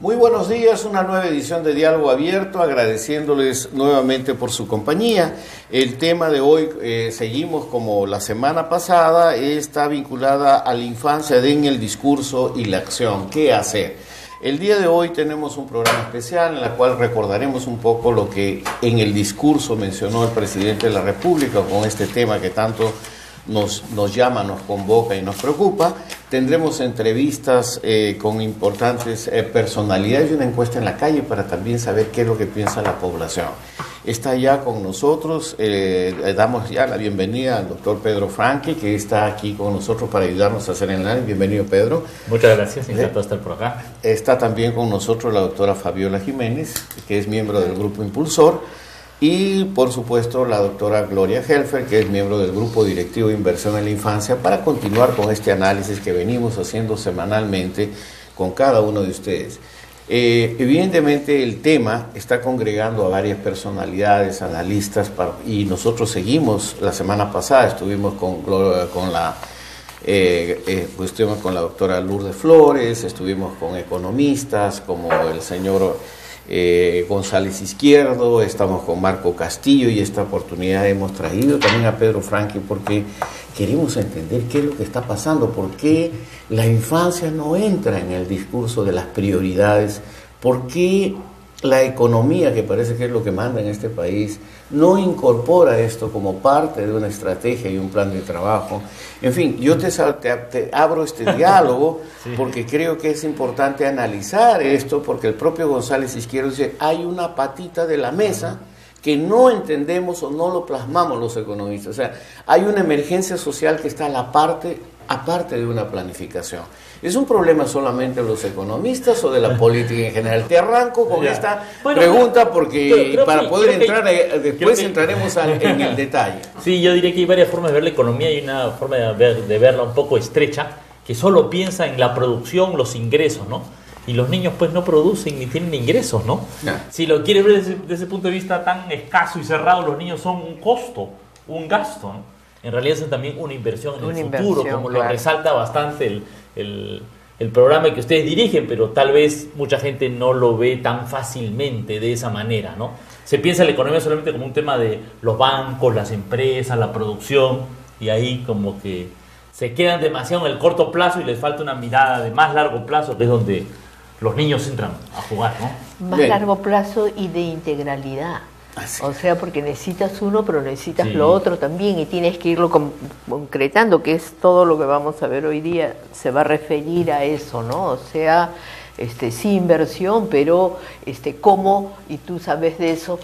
Muy buenos días, una nueva edición de Diálogo Abierto, agradeciéndoles nuevamente por su compañía. El tema de hoy, seguimos como la semana pasada, está vinculada a la infancia en el discurso y la acción. ¿Qué hacer? El día de hoy tenemos un programa especial en el cual recordaremos un poco lo que en el discurso mencionó el presidente de la República con este tema que tanto nos llama, nos convoca y nos preocupa. Tendremos entrevistas con importantes personalidades y una encuesta en la calle para también saber qué es lo que piensa la población. Está ya con nosotros, le damos ya la bienvenida al doctor Pedro Franqui, que está aquí con nosotros para ayudarnos a hacer el análisis. Bienvenido, Pedro. Muchas gracias, encantado de estar por acá. Está también con nosotros la doctora Fabiola Jiménez, que es miembro del Grupo Impulsor. Y, por supuesto, la doctora Gloria Helfer, que es miembro del Grupo Directivo de Inversión en la Infancia, para continuar con este análisis que venimos haciendo semanalmente con cada uno de ustedes. Evidentemente, el tema está congregando a varias personalidades, analistas, y nosotros seguimos. La semana pasada estuvimos con la doctora Lourdes Flores, estuvimos con economistas como el señor González Izquierdo, estamos con Marco Castillo, y esta oportunidad hemos traído también a Pedro Franqui porque queremos entender qué es lo que está pasando, por qué la infancia no entra en el discurso de las prioridades, por qué la economía, que parece que es lo que manda en este país, no incorpora esto como parte de una estrategia y un plan de trabajo. En fin, yo te abro este diálogo sí, porque creo que es importante analizar esto, porque el propio González Izquierdo dice, hay una patita de la mesa que no entendemos o no lo plasmamos los economistas. O sea, hay una emergencia social que está a la aparte de una planificación. ¿Es un problema solamente de los economistas o de la política en general? Te arranco con esta pregunta porque para poder entrar, después entraremos en el detalle. Sí, yo diría que hay varias formas de ver la economía y una forma de verla un poco estrecha, que solo piensa en la producción, los ingresos, ¿no? Y los niños pues no producen ni tienen ingresos, ¿no? Si lo quieres ver desde ese punto de vista tan escaso y cerrado, los niños son un costo, un gasto, ¿no? En realidad es también una inversión en el futuro, como lo resalta bastante el programa que ustedes dirigen, pero tal vez mucha gente no lo ve tan fácilmente de esa manera, ¿no? Se piensa en la economía solamente como un tema de los bancos, las empresas, la producción, y ahí como que se quedan demasiado en el corto plazo y les falta una mirada de más largo plazo, que es donde los niños entran a jugar, ¿no? Más largo plazo y de integralidad. O sea, porque necesitas uno, pero necesitas lo otro también, y tienes que irlo concretando, que es todo lo que vamos a ver hoy día, se va a referir a eso, ¿no? O sea, sí inversión, pero cómo, y tú sabes de eso,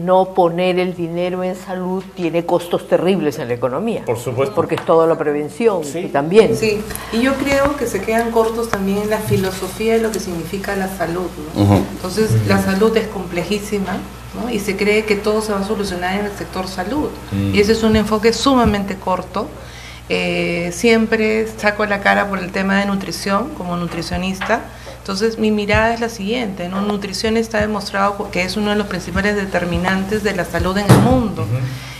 no poner el dinero en salud tiene costos terribles en la economía. Por supuesto. Porque es toda la prevención, sí, también. Sí, y yo creo que se quedan cortos también en la filosofía de lo que significa la salud, ¿no? Entonces, la salud es complejísima, ¿no? Y se cree que todo se va a solucionar en el sector salud. Y ese es un enfoque sumamente corto. Siempre saco la cara por el tema de nutrición como nutricionista. Entonces mi mirada es la siguiente, ¿no? Nutrición está demostrado que es uno de los principales determinantes de la salud en el mundo.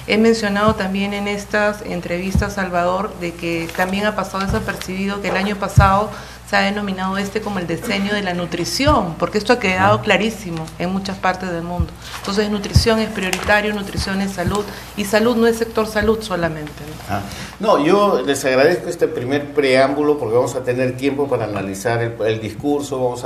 He mencionado también en estas entrevistas, Salvador, de que también ha pasado desapercibido que el año pasado se ha denominado como el decenio de la nutrición, porque esto ha quedado clarísimo en muchas partes del mundo. Entonces nutrición es prioritario, nutrición es salud, y salud no es sector salud solamente, ¿no? No, yo les agradezco este primer preámbulo porque vamos a tener tiempo para analizar el discurso,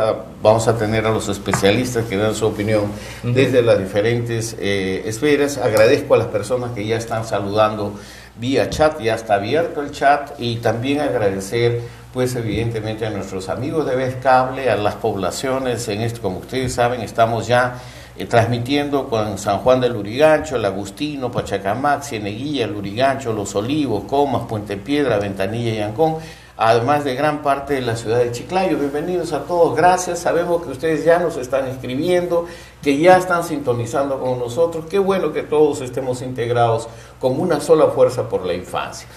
vamos a tener a los especialistas que dan su opinión desde las diferentes esferas. Agradezco a las personas que ya están saludando vía chat, ya está abierto el chat, y también agradecer pues evidentemente a nuestros amigos de Vez Cable, a las poblaciones, como ustedes saben, estamos ya transmitiendo con San Juan del Lurigancho, El Agustino, Pachacamac, Cieneguilla, Lurigancho, Los Olivos, Comas, Puente Piedra, Ventanilla y Ancón, además de gran parte de la ciudad de Chiclayo. Bienvenidos a todos, gracias. Sabemos que ustedes ya nos están escribiendo, que ya están sintonizando con nosotros. Qué bueno que todos estemos integrados como una sola fuerza por la infancia.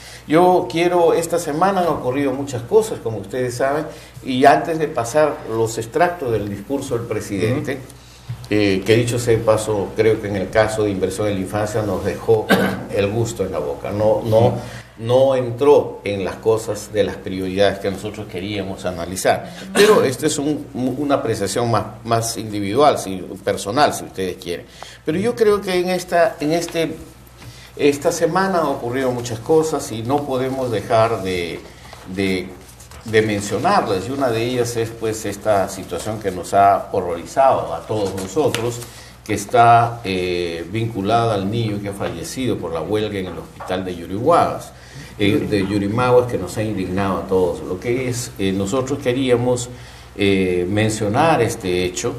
Esta semana han ocurrido muchas cosas, como ustedes saben, y antes de pasar los extractos del discurso del presidente, que dicho sea de paso, creo que en el caso de inversión en la infancia nos dejó el gusto en la boca. no entró en las cosas de las prioridades que nosotros queríamos analizar. Pero esta es una apreciación más individual, personal, si ustedes quieren. Pero yo creo que esta semana han ocurrido muchas cosas y no podemos dejar de mencionarlas, y una de ellas es pues esta situación que nos ha horrorizado a todos nosotros, que está vinculada al niño que ha fallecido por la huelga en el hospital de Yurimaguas, que nos ha indignado a todos. Lo que es, nosotros queríamos mencionar este hecho,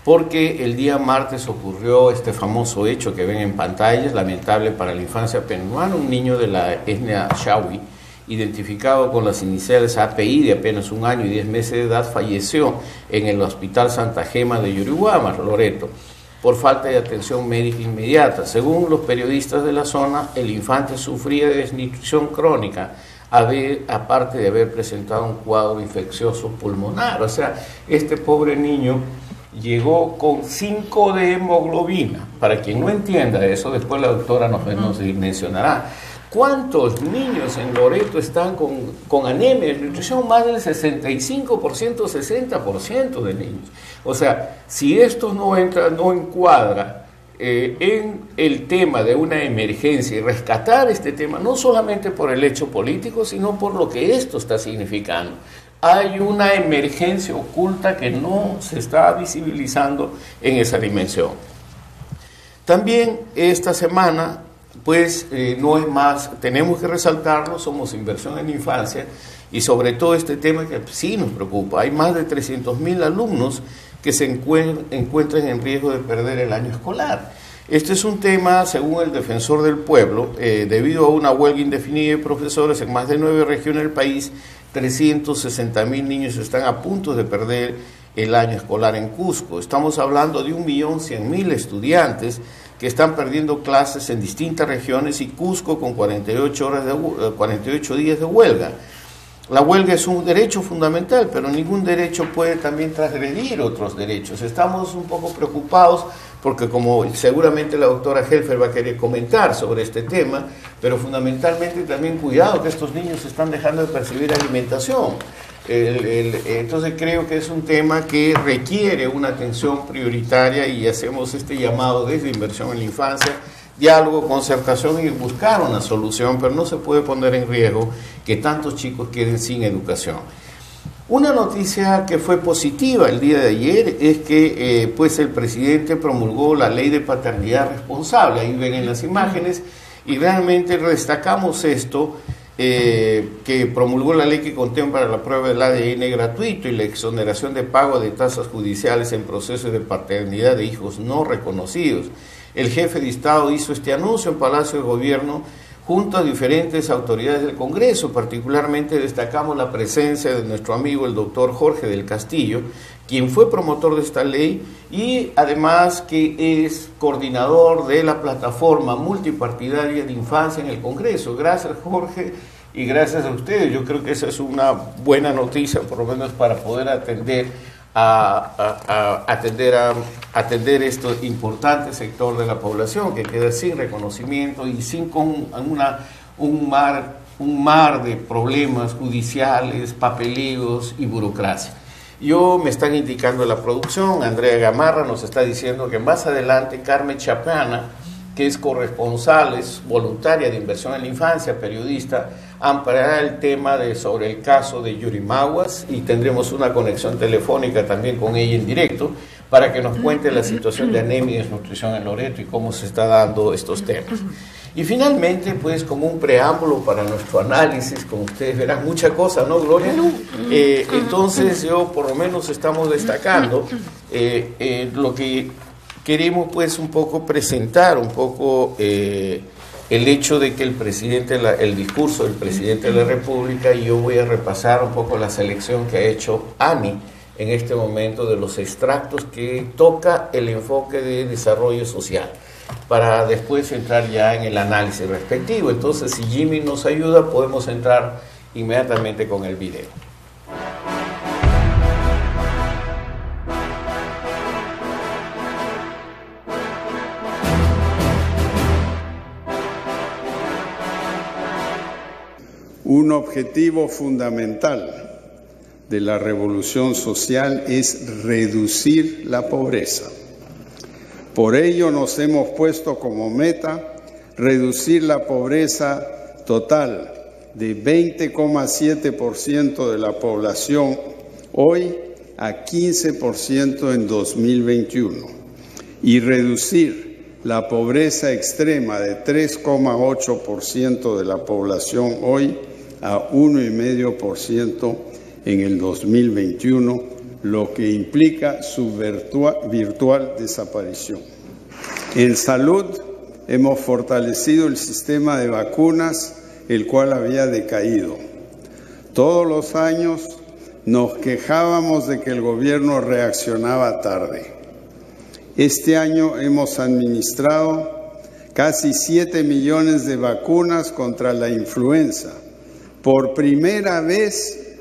porque el día martes ocurrió este famoso hecho que ven en pantallas, lamentable para la infancia peruana. Un niño de la etnia Shawi, identificado con las iniciales API, de apenas 1 año y 10 meses de edad, falleció en el Hospital Santa Gema de Yurimaguas, Loreto, por falta de atención médica inmediata. Según los periodistas de la zona, el infante sufría de desnutrición crónica, aparte de haber presentado un cuadro infeccioso pulmonar. O sea, este pobre niño llegó con 5 de hemoglobina. Para quien no entienda eso, después la doctora nos mencionará. ¿Cuántos niños en Loreto están con anemia de nutrición? Más del 65%, 60% de niños. O sea, si esto no encuadra en el tema de una emergencia y rescatar este tema, no solamente por el hecho político, sino por lo que esto está significando. Hay una emergencia oculta que no se está visibilizando en esa dimensión. También esta semana, pues no es más, tenemos que resaltarlo, somos Inversión en Infancia, y sobre todo este tema que sí nos preocupa. Hay más de 300.000 alumnos que se encuentran en riesgo de perder el año escolar. Este es un tema, según el Defensor del Pueblo, debido a una huelga indefinida de profesores en más de 9 regiones del país, 360.000 niños están a punto de perder el año escolar en Cusco. Estamos hablando de 1.100.000 estudiantes que están perdiendo clases en distintas regiones, y Cusco con 48 días de huelga. La huelga es un derecho fundamental, pero ningún derecho puede también transgredir otros derechos. Estamos un poco preocupados porque, como seguramente la doctora Helfer va a querer comentar sobre este tema, pero fundamentalmente también cuidado que estos niños están dejando de percibir alimentación. Entonces creo que es un tema que requiere una atención prioritaria, y hacemos este llamado desde Inversión en la Infancia: diálogo, concertación y buscar una solución, pero no se puede poner en riesgo que tantos chicos queden sin educación. Una noticia que fue positiva el día de ayer es que pues el presidente promulgó la ley de paternidad responsable. Ahí ven en las imágenes, y realmente destacamos esto, que promulgó la ley que contempla la prueba del ADN gratuito y la exoneración de pago de tasas judiciales en procesos de paternidad de hijos no reconocidos. El jefe de Estado hizo este anuncio en Palacio de Gobierno junto a diferentes autoridades del Congreso. Particularmente destacamos la presencia de nuestro amigo el doctor Jorge del Castillo, quien fue promotor de esta ley y además que es coordinador de la plataforma multipartidaria de infancia en el Congreso. Gracias, Jorge, y gracias a ustedes. Yo creo que esa es una buena noticia, por lo menos para poder atender este importante sector de la población que queda sin reconocimiento y sin un mar de problemas judiciales, papeleos y burocracia. Me están indicando la producción, Andrea Gamarra nos está diciendo que más adelante Carmen Chapana, que es corresponsal, es voluntaria de Inversión en la Infancia, periodista, amparará el tema sobre el caso de Yurimaguas, y tendremos una conexión telefónica también con ella en directo para que nos cuente la situación de anemia y desnutrición en Loreto y cómo se está dando estos temas. Y finalmente, pues como un preámbulo para nuestro análisis, como ustedes verán, mucha cosa, ¿no, Gloria? Entonces por lo menos estamos destacando lo que queremos, pues un poco presentar un poco el hecho de que el discurso del presidente de la República, y yo voy a repasar un poco la selección que ha hecho Ani en este momento de los extractos que toca el enfoque de desarrollo social, para después entrar ya en el análisis respectivo. Entonces, si Jimmy nos ayuda, podemos entrar inmediatamente con el video. Un objetivo fundamental de la revolución social es reducir la pobreza. Por ello nos hemos puesto como meta reducir la pobreza total de 20,7% de la población hoy a 15% en 2021 y reducir la pobreza extrema de 3,8% de la población hoy a 1,5% en el 2021, lo que implica su virtual desaparición. En salud, hemos fortalecido el sistema de vacunas, el cual había decaído. Todos los años nos quejábamos de que el gobierno reaccionaba tarde. Este año hemos administrado casi 7 millones de vacunas contra la influenza, por primera vez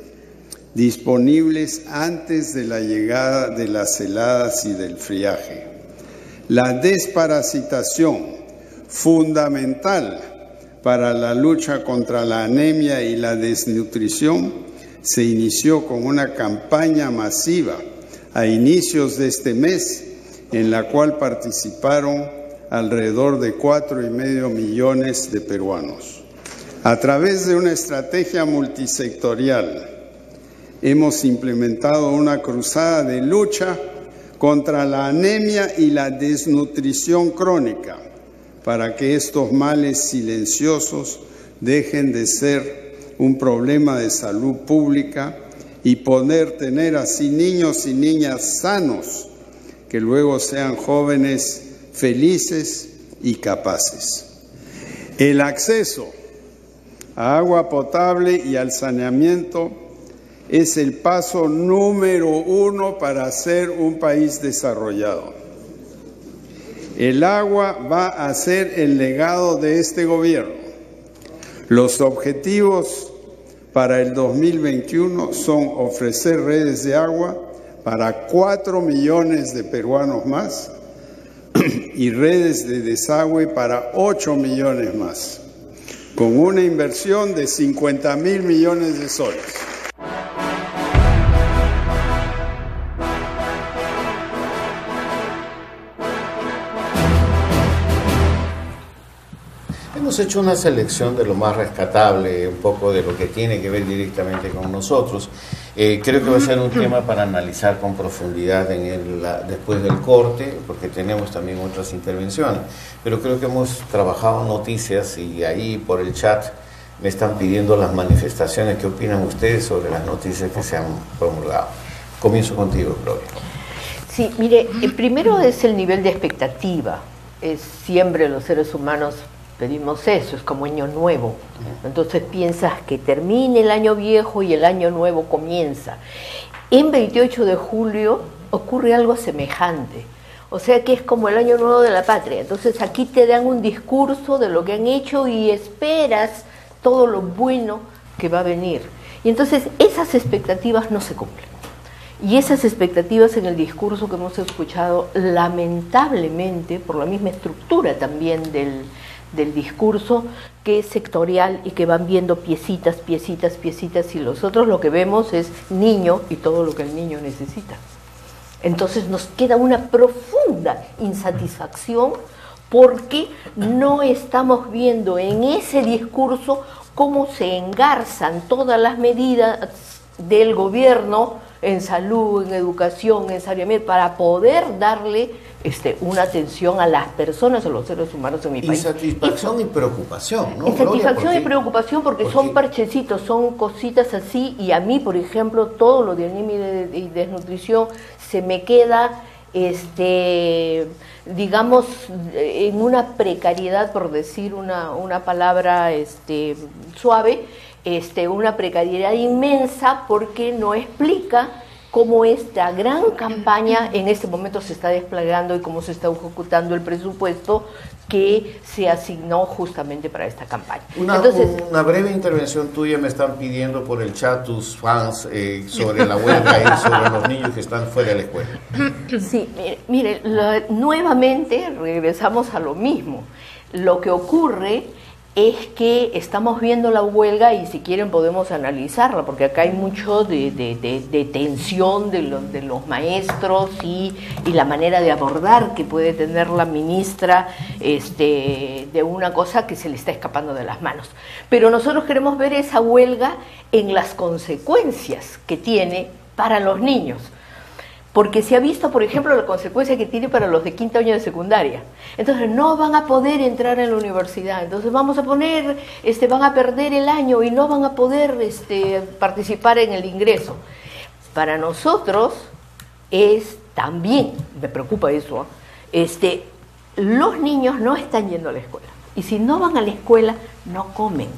disponibles antes de la llegada de las heladas y del friaje. La desparasitación, fundamental para la lucha contra la anemia y la desnutrición, se inició con una campaña masiva a inicios de este mes, en la cual participaron alrededor de 4,5 millones de peruanos. A través de una estrategia multisectorial, hemos implementado una cruzada de lucha contra la anemia y la desnutrición crónica, para que estos males silenciosos dejen de ser un problema de salud pública y poder tener así niños y niñas sanos, que luego sean jóvenes felices y capaces. El acceso a agua potable y al saneamiento es el paso número 1 para ser un país desarrollado. El agua va a ser el legado de este gobierno. Los objetivos para el 2021 son ofrecer redes de agua para 4 millones de peruanos más y redes de desagüe para 8 millones más, con una inversión de 50.000 millones de soles. Hemos hecho una selección de lo más rescatable, un poco de lo que tiene que ver directamente con nosotros. Creo que va a ser un tema para analizar con profundidad después del corte, porque tenemos también otras intervenciones. Pero creo que hemos trabajado noticias y ahí por el chat me están pidiendo las manifestaciones. ¿Qué opinan ustedes sobre las noticias que se han promulgado? Comienzo contigo, Gloria. Sí, mire, primero es el nivel de expectativa. Siempre los seres humanos pedimos eso, es como año nuevo. Entonces piensas que termine el año viejo y el año nuevo comienza. En 28 de julio ocurre algo semejante. O sea que es como el año nuevo de la patria. Entonces aquí te dan un discurso de lo que han hecho y esperas todo lo bueno que va a venir. Y entonces esas expectativas no se cumplen. Y esas expectativas en el discurso que hemos escuchado, lamentablemente, por la misma estructura también del discurso, que es sectorial y que van viendo piecitas, piecitas, piecitas, y nosotros lo que vemos es niño y todo lo que el niño necesita. Entonces nos queda una profunda insatisfacción porque no estamos viendo en ese discurso cómo se engarzan todas las medidas del gobierno en salud, en educación, en saneamiento, para poder darle una atención a las personas, a los seres humanos en mi país. Insatisfacción y preocupación, ¿no? Insatisfacción y preocupación porque son parchecitos, son cositas así, y a mí, por ejemplo, todo lo de anemia y desnutrición se me queda, digamos, en una precariedad, por decir una palabra suave, una precariedad inmensa, porque no explica cómo esta gran campaña en este momento se está desplegando y cómo se está ejecutando el presupuesto que se asignó justamente para esta campaña. Una breve intervención tuya me están pidiendo por el chat tus fans sobre la huelga y sobre los niños que están fuera de la escuela. Sí, nuevamente regresamos a lo mismo. Lo que ocurre es que estamos viendo la huelga y si quieren podemos analizarla, porque acá hay mucho de tensión de los maestros y la manera de abordar que puede tener la ministra de una cosa que se le está escapando de las manos. Pero nosotros queremos ver esa huelga en las consecuencias que tiene para los niños. Porque se ha visto, por ejemplo, la consecuencia que tiene para los de quinto año de secundaria. Entonces no van a poder entrar en la universidad. Entonces van a perder el año y no van a poder participar en el ingreso. Para nosotros también, me preocupa eso, los niños no están yendo a la escuela. Y si no van a la escuela, no comen.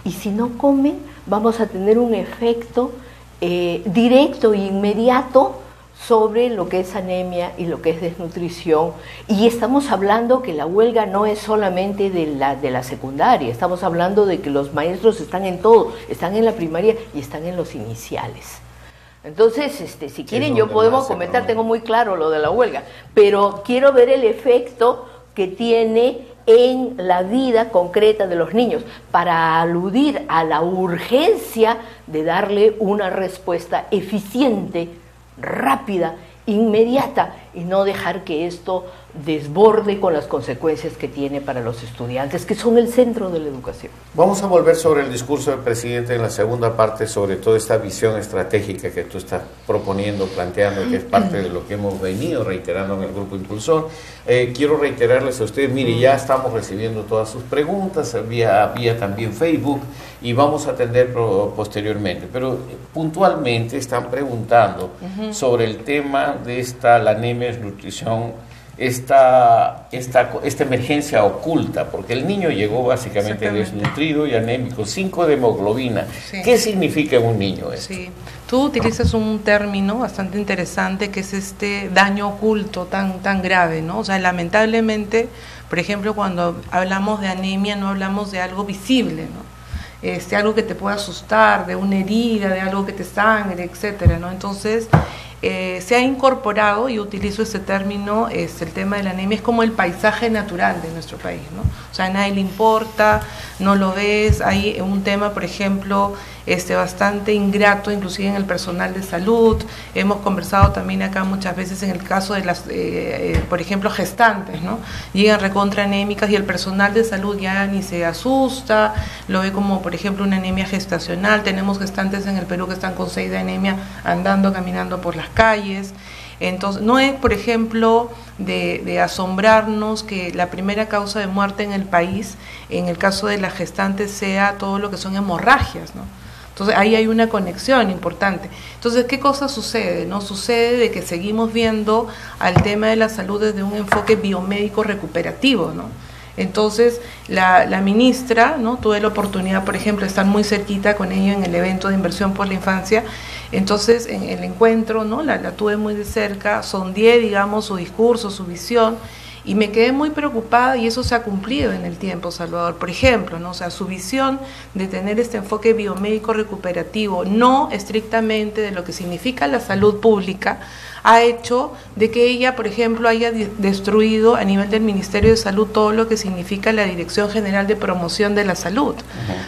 Y si no comen, vamos a tener un efecto directo e inmediato sobre lo que es anemia y lo que es desnutrición. Y estamos hablando que la huelga no es solamente de la secundaria, estamos hablando de que los maestros están en todo, están en la primaria y están en los iniciales. Entonces, si quieren podemos comentar, tengo muy claro lo de la huelga, pero quiero ver el efecto que tiene en la vida concreta de los niños, para aludir a la urgencia de darle una respuesta eficiente, rápida, inmediata, y no dejar que esto desborde con las consecuencias que tiene para los estudiantes, que son el centro de la educación. Vamos a volver sobre el discurso del presidente en la segunda parte, sobre toda esta visión estratégica que tú estás proponiendo, planteando, que es parte de lo que hemos venido reiterando en el Grupo Impulsor. Quiero reiterarles a ustedes, mire, ya estamos recibiendo todas sus preguntas, vía también Facebook, y vamos a atender posteriormente, pero puntualmente están preguntando sobre el tema de la anemia, desnutrición, esta emergencia oculta, porque el niño llegó básicamente desnutrido y anémico, 5 de hemoglobina. Sí. ¿Qué significa en un niño esto? Sí. Tú utilizas un término bastante interesante que es este daño oculto tan grave, ¿no? O sea, lamentablemente, por ejemplo, cuando hablamos de anemia no hablamos de algo visible, ¿no? Algo que te pueda asustar, de una herida, de algo que te sangre, etcétera, ¿no? Entonces, se ha incorporado, y utilizo ese término, el tema de la anemia es como el paisaje natural de nuestro país, ¿no? O sea, a nadie le importa, no lo ves. Hay un tema, por ejemplo, bastante ingrato, inclusive en el personal de salud. Hemos conversado también acá muchas veces en el caso de las, por ejemplo, gestantes, ¿no? Llegan recontra anémicas y el personal de salud ya ni se asusta, lo ve como, por ejemplo, una anemia gestacional. Tenemos gestantes en el Perú que están con 6 de anemia andando, caminando por las calles. Entonces, no es, por ejemplo, de asombrarnos que la primera causa de muerte en el país, en el caso de las gestantes, sea todo lo que son hemorragias, ¿no? Entonces, ahí hay una conexión importante. Entonces, ¿qué cosa sucede? ¿No? Sucede de que seguimos viendo al tema de la salud desde un enfoque biomédico recuperativo, ¿no? Entonces, la ministra, ¿no? Tuve la oportunidad, por ejemplo, de estar muy cerquita con ella en el evento de inversión por la infancia. Entonces, en el encuentro, ¿no? La tuve muy de cerca, sondeé, digamos, su discurso, su visión, y me quedé muy preocupada, y eso se ha cumplido en el tiempo, Salvador. Por ejemplo, ¿no? O sea, su visión de tener este enfoque biomédico recuperativo, no estrictamente de lo que significa la salud pública, ha hecho de que ella, por ejemplo, haya destruido a nivel del Ministerio de Salud todo lo que significa la Dirección General de Promoción de la Salud.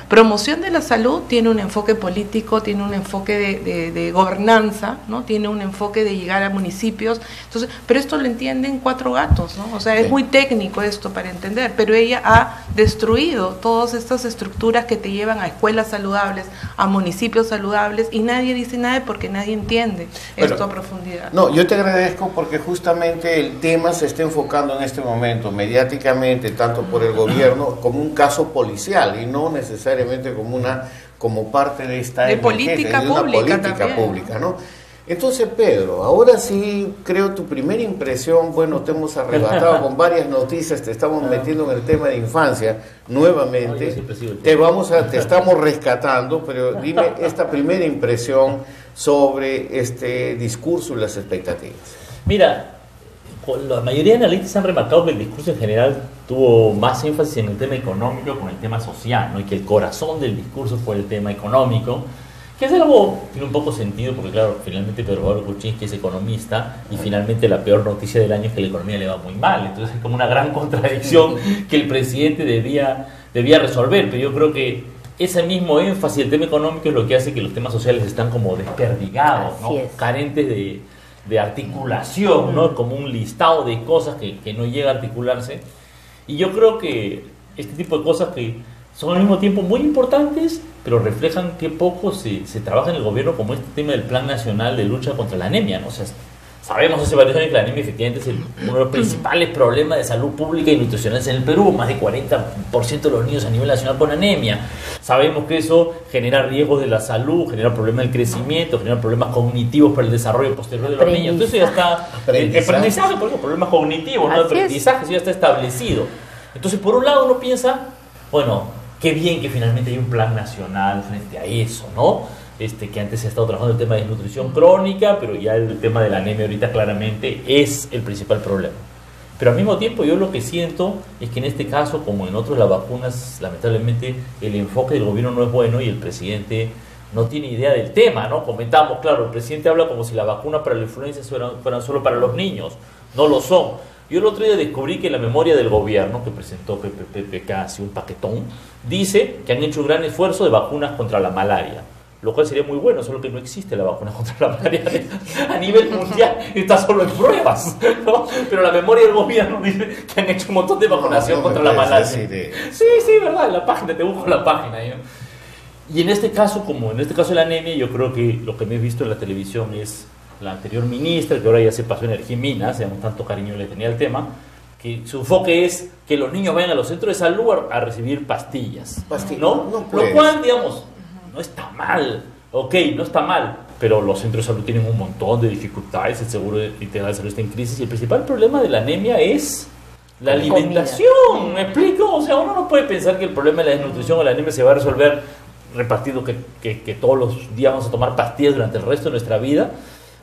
Promoción de la salud tiene un enfoque político, tiene un enfoque de gobernanza, ¿no? Tiene un enfoque de llegar a municipios. Entonces, pero esto lo entienden 4 gatos, ¿no? O sea, es muy técnico esto para entender, pero ella ha destruido todas estas estructuras que te llevan a escuelas saludables, a municipios saludables, y nadie dice nada porque nadie entiende esto a profundidad. No, yo te agradezco porque justamente el tema se está enfocando en este momento mediáticamente, tanto por el gobierno, como un caso policial, y no necesariamente como parte de esta política pública, ¿no? Entonces, Pedro, ahora sí creo tu primera impresión, bueno, te hemos arrebatado con varias noticias, te estamos metiendo en el tema de infancia nuevamente, te estamos rescatando, pero dime esta primera impresión sobre este discurso y las expectativas. Mira, la mayoría de analistas han remarcado que el discurso en general tuvo más énfasis en el tema económico que en el tema social, ¿no? Y que el corazón del discurso fue el tema económico, que es algo que tiene un poco sentido, porque claro, finalmente Pedro Pablo Kuczynski es economista y finalmente la peor noticia del año es que la economía le va muy mal. Entonces es como una gran contradicción que el presidente debía debía resolver, pero yo creo que ese mismo énfasis del tema económico es lo que hace que los temas sociales están como desperdigados, ¿no? Carentes de articulación, ¿no? Como un listado de cosas que no llega a articularse. Y yo creo que este tipo de cosas que son al mismo tiempo muy importantes, pero reflejan que poco se trabaja en el gobierno, como este tema del Plan Nacional de Lucha contra la Anemia, ¿no? O sea, sabemos hace varios años que la anemia efectivamente es uno de los principales problemas de salud pública y nutricional en el Perú. Más de 40% de los niños a nivel nacional con anemia. Sabemos que eso genera riesgos de la salud, genera problemas del crecimiento, genera problemas cognitivos para el desarrollo posterior de los niños. Entonces ya está aprendizaje, por ejemplo, problemas cognitivos, ¿no? Aprendizaje, eso ya está establecido. Entonces, por un lado uno piensa, bueno, qué bien que finalmente hay un plan nacional frente a eso, ¿no? Que antes se ha estado trabajando el tema de desnutrición crónica, pero ya el tema de la anemia ahorita claramente es el principal problema. Pero al mismo tiempo yo lo que siento es que en este caso, como en otros, las vacunas, lamentablemente el enfoque del gobierno no es bueno y el presidente no tiene idea del tema, ¿no? Comentamos, claro, el presidente habla como si la vacuna para la influenza fueran solo para los niños. No lo son. Yo el otro día descubrí que la memoria del gobierno, que presentó PPK, así un paquetón, dice que han hecho un gran esfuerzo de vacunas contra la malaria. Lo cual sería muy bueno, solo que no existe la vacuna contra la malaria a nivel mundial, está solo en pruebas, ¿no? Pero la memoria del gobierno dice que han hecho un montón de vacunación contra la malaria. Sí, verdad, en la página, te busco la página, ¿no? Y en este caso, como en este caso de la anemia, yo creo que lo que me he visto en la televisión es la anterior ministra, que ahora ya se pasó Energía y Minas, digamos, tanto cariño le tenía al tema, que su enfoque es que los niños vayan a los centros de salud a recibir pastillas, ¿no? Lo cual, digamos, no está mal, no está mal, pero los centros de salud tienen un montón de dificultades, el seguro integral de salud está en crisis y el principal problema de la anemia es la alimentación, ¿me explico? O sea, uno no puede pensar que el problema de la desnutrición o la anemia se va a resolver repartido que todos los días vamos a tomar pastillas durante el resto de nuestra vida.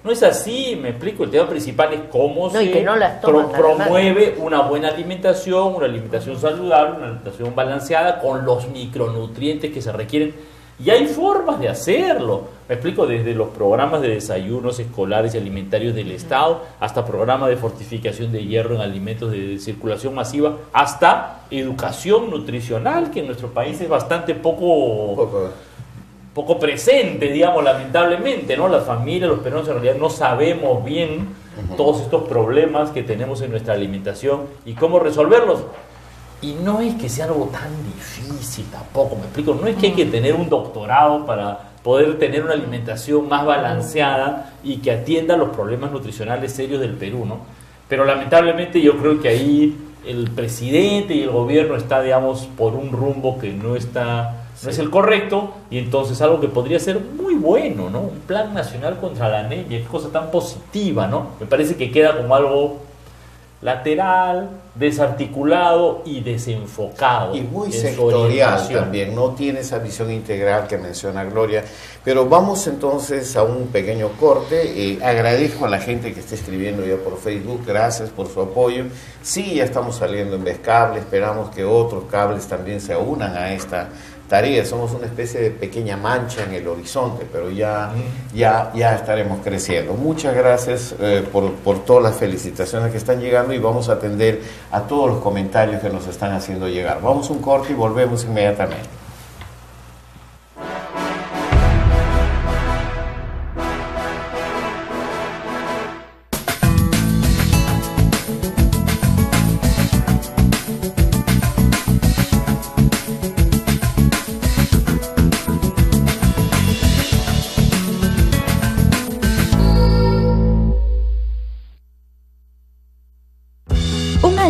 No es así, me explico. El tema principal es cómo se promueve una buena alimentación, una alimentación saludable, una alimentación balanceada con los micronutrientes que se requieren. Y hay formas de hacerlo. Me explico, desde los programas de desayunos escolares y alimentarios del Estado hasta programas de fortificación de hierro en alimentos de circulación masiva, hasta educación nutricional, que en nuestro país es bastante poco presente, digamos, lamentablemente, ¿no? Las familias, los peruanos en realidad no sabemos bien todos estos problemas que tenemos en nuestra alimentación y cómo resolverlos. Y no es que sea algo tan difícil tampoco, me explico, no es que hay que tener un doctorado para poder tener una alimentación más balanceada y que atienda los problemas nutricionales serios del Perú, ¿no? Pero lamentablemente yo creo que ahí el presidente y el gobierno está, digamos, por un rumbo que no es el correcto, y entonces algo que podría ser muy bueno, ¿no? Un plan nacional contra la anemia, qué cosa tan positiva, ¿no? Me parece que queda como algo lateral, desarticulado y desenfocado. Y muy sectorial también, no tiene esa visión integral que menciona Gloria. Pero vamos entonces a un pequeño corte. Agradezco a la gente que está escribiendo ya por Facebook, gracias por su apoyo. Sí, ya estamos saliendo en Vestcable, esperamos que otros cables también se unan a esta tarea. Somos una especie de pequeña mancha en el horizonte, pero ya estaremos creciendo. Muchas gracias por todas las felicitaciones que están llegando y vamos a atender a todos los comentarios que nos están haciendo llegar. Vamos a un corte y volvemos inmediatamente.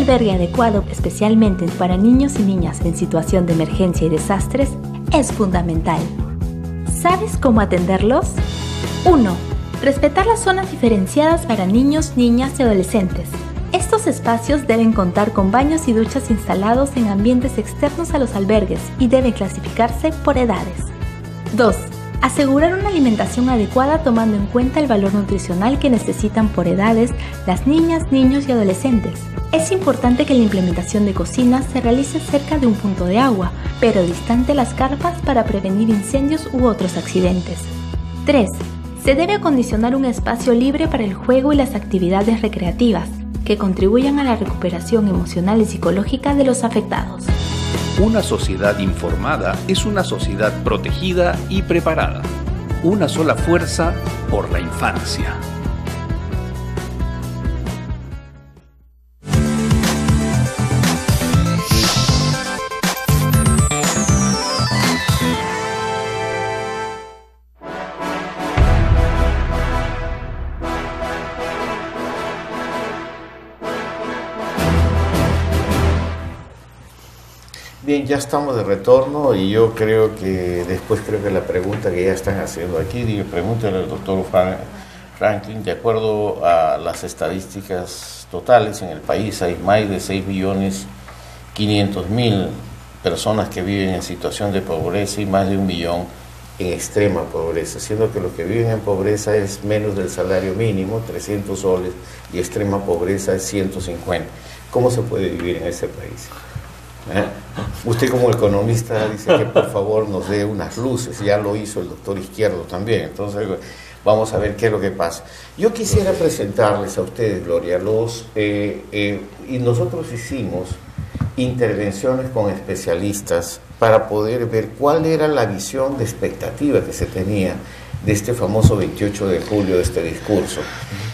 albergue adecuado especialmente para niños y niñas en situación de emergencia y desastres es fundamental. ¿Sabes cómo atenderlos? 1. Respetar las zonas diferenciadas para niños, niñas y adolescentes. Estos espacios deben contar con baños y duchas instalados en ambientes externos a los albergues y deben clasificarse por edades. 2. Asegurar una alimentación adecuada tomando en cuenta el valor nutricional que necesitan por edades las niñas, niños y adolescentes. Es importante que la implementación de cocinas se realice cerca de un punto de agua, pero distante de las carpas para prevenir incendios u otros accidentes. 3. Se debe acondicionar un espacio libre para el juego y las actividades recreativas, que contribuyan a la recuperación emocional y psicológica de los afectados. Una sociedad informada es una sociedad protegida y preparada. Una sola fuerza por la infancia. Bien, ya estamos de retorno y yo creo que después que la pregunta que ya están haciendo aquí, pregúntale al doctor Franklin, de acuerdo a las estadísticas totales en el país hay más de 6.500.000 personas que viven en situación de pobreza y más de 1 millón en extrema pobreza, siendo que los que viven en pobreza es menos del salario mínimo, 300 soles, y extrema pobreza es 150. ¿Cómo se puede vivir en ese país? Usted como economista dice que por favor nos dé unas luces, ya lo hizo el doctor Izquierdo también, entonces vamos a ver qué es lo que pasa. Yo quisiera presentarles a ustedes, Gloria, y nosotros hicimos intervenciones con especialistas para poder ver cuál era la visión de expectativa que se tenía de este famoso 28 de julio, de este discurso.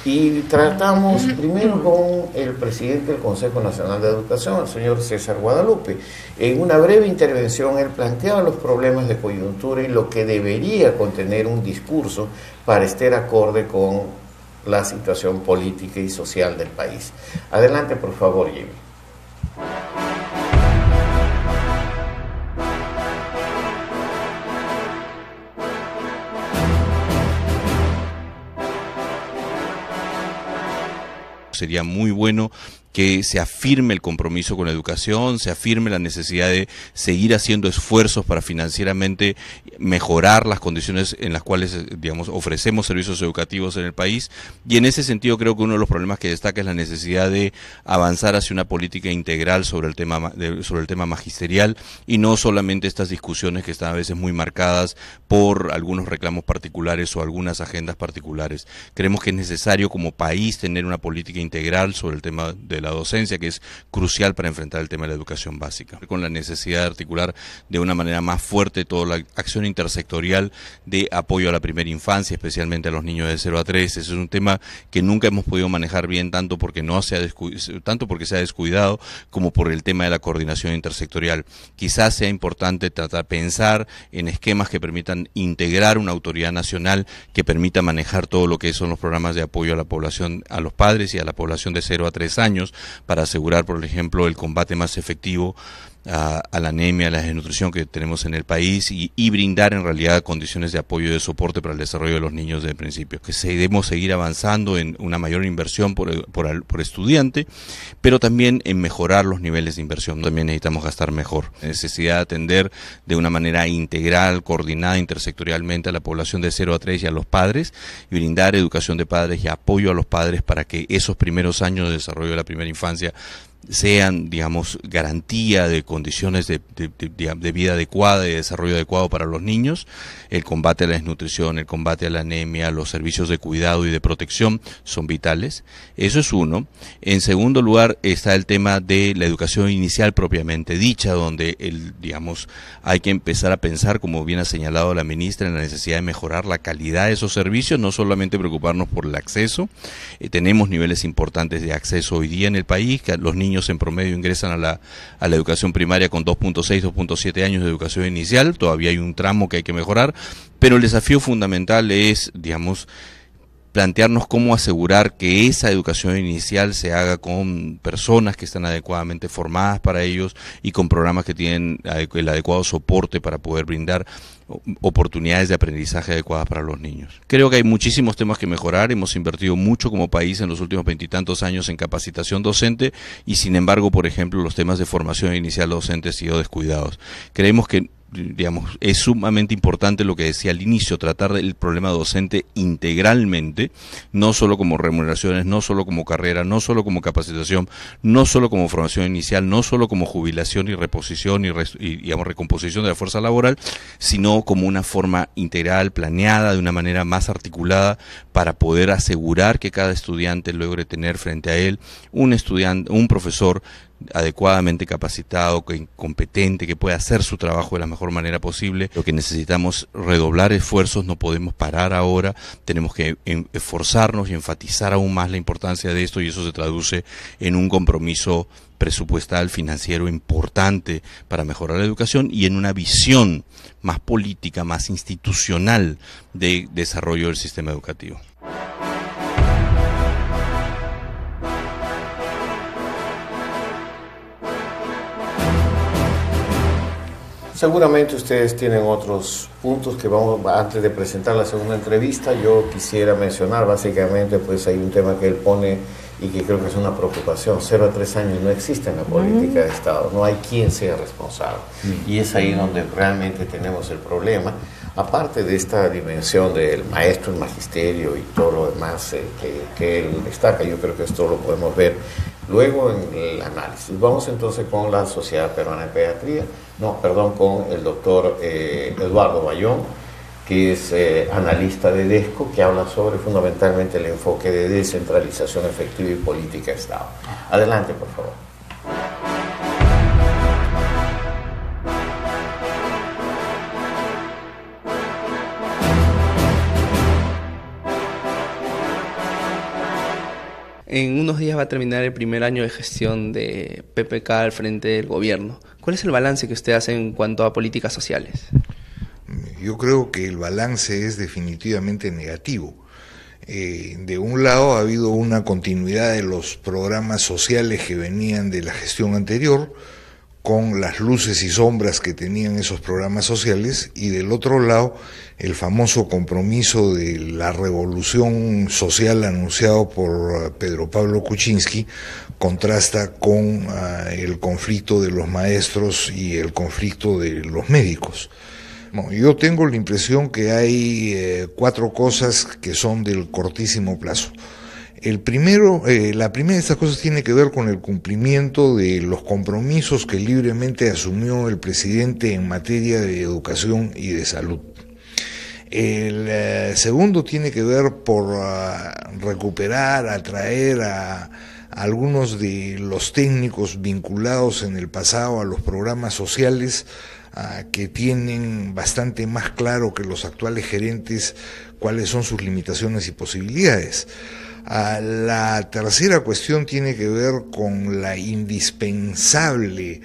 Y tratamos primero con el presidente del Consejo Nacional de Educación, el señor César Guadalupe. En una breve intervención él planteaba los problemas de coyuntura y lo que debería contener un discurso para estar acorde con la situación política y social del país. Adelante, por favor, Jimmy. Sería muy bueno que se afirme el compromiso con la educación, se afirme la necesidad de seguir haciendo esfuerzos para financieramente mejorar las condiciones en las cuales, digamos, ofrecemos servicios educativos en el país, y en ese sentido creo que uno de los problemas que destaca es la necesidad de avanzar hacia una política integral sobre el tema magisterial, y no solamente estas discusiones que están a veces muy marcadas por algunos reclamos particulares o algunas agendas particulares. Creemos que es necesario como país tener una política integral sobre el tema de la docencia, que es crucial para enfrentar el tema de la educación básica, con la necesidad de articular de una manera más fuerte toda la acción intersectorial de apoyo a la primera infancia, especialmente a los niños de 0 a 3. Ese es un tema que nunca hemos podido manejar bien, tanto porque se ha descuidado como por el tema de la coordinación intersectorial. Quizás sea importante pensar en esquemas que permitan integrar una autoridad nacional que permita manejar todo lo que son los programas de apoyo a la población, a los padres y a la población de 0 a 3 años, para asegurar, por ejemplo, el combate más efectivo a la anemia, a la desnutrición que tenemos en el país, y brindar en realidad condiciones de apoyo y de soporte para el desarrollo de los niños desde el principio. Que debemos seguir avanzando en una mayor inversión por estudiante, pero también en mejorar los niveles de inversión. También necesitamos gastar mejor. La necesidad de atender de una manera integral, coordinada intersectorialmente a la población de 0 a 3 y a los padres, y brindar educación de padres y apoyo a los padres para que esos primeros años de desarrollo de la primera infancia sean, digamos, garantía de condiciones de vida adecuada y de desarrollo adecuado para los niños. El combate a la desnutrición, el combate a la anemia, los servicios de cuidado y de protección son vitales. Eso es uno. En segundo lugar está el tema de la educación inicial propiamente dicha, donde hay que empezar a pensar, como bien ha señalado la ministra, en la necesidad de mejorar la calidad de esos servicios, no solamente preocuparnos por el acceso. Tenemos niveles importantes de acceso hoy día en el país, que los niños en promedio ingresan a la educación primaria con 2.6, 2.7 años de educación inicial. Todavía hay un tramo que hay que mejorar, pero el desafío fundamental es, plantearnos cómo asegurar que esa educación inicial se haga con personas que están adecuadamente formadas para ellos y con programas que tienen el adecuado soporte para poder brindar oportunidades de aprendizaje adecuadas para los niños. Creo que hay muchísimos temas que mejorar. Hemos invertido mucho como país en los últimos 20 y tantos años en capacitación docente, y sin embargo, por ejemplo, los temas de formación inicial docente han sido descuidados. Creemos que es sumamente importante lo que decía al inicio, tratar el problema docente integralmente, no solo como remuneraciones, no solo como carrera, no solo como capacitación, no solo como formación inicial, no solo como jubilación y reposición y recomposición de la fuerza laboral, sino como una forma integral, planeada, de una manera más articulada, para poder asegurar que cada estudiante logre tener frente a él un profesor adecuadamente capacitado, competente, que pueda hacer su trabajo de la mejor manera posible. Lo que necesitamos redoblar esfuerzos, no podemos parar ahora, tenemos que esforzarnos y enfatizar aún más la importancia de esto, y eso se traduce en un compromiso presupuestal, financiero importante para mejorar la educación y en una visión más política, más institucional de desarrollo del sistema educativo. Seguramente ustedes tienen otros puntos que antes de presentar la segunda entrevista, yo quisiera mencionar básicamente, pues hay un tema que él pone y que creo que es una preocupación. 0 a 3 años no existe en la política de Estado, no hay quien sea responsable. Y es ahí donde realmente tenemos el problema, aparte de esta dimensión del maestro, el magisterio y todo lo demás que él destaca. Yo creo que esto lo podemos ver luego en el análisis. Vamos entonces con la Sociedad Peruana de Pediatría, con el doctor Eduardo Bayón, que es analista de DESCO, que habla sobre fundamentalmente el enfoque de descentralización efectiva y política de Estado. Adelante, por favor. En unos días va a terminar el primer año de gestión de PPK al frente del gobierno. ¿Cuál es el balance que usted hace en cuanto a políticas sociales? Yo creo que el balance es definitivamente negativo. De un lado ha habido una continuidad de los programas sociales que venían de la gestión anterior, con las luces y sombras que tenían esos programas sociales, y del otro lado el famoso compromiso de la revolución social anunciado por Pedro Pablo Kuczynski contrasta con el conflicto de los maestros y el conflicto de los médicos. Bueno, yo tengo la impresión que hay 4 cosas que son del cortísimo plazo. La primera de estas cosas tiene que ver con el cumplimiento de los compromisos que libremente asumió el presidente en materia de educación y de salud. El segundo tiene que ver por recuperar, atraer a algunos de los técnicos vinculados en el pasado a los programas sociales, que tienen bastante más claro que los actuales gerentes cuáles son sus limitaciones y posibilidades. La tercera cuestión tiene que ver con la indispensable,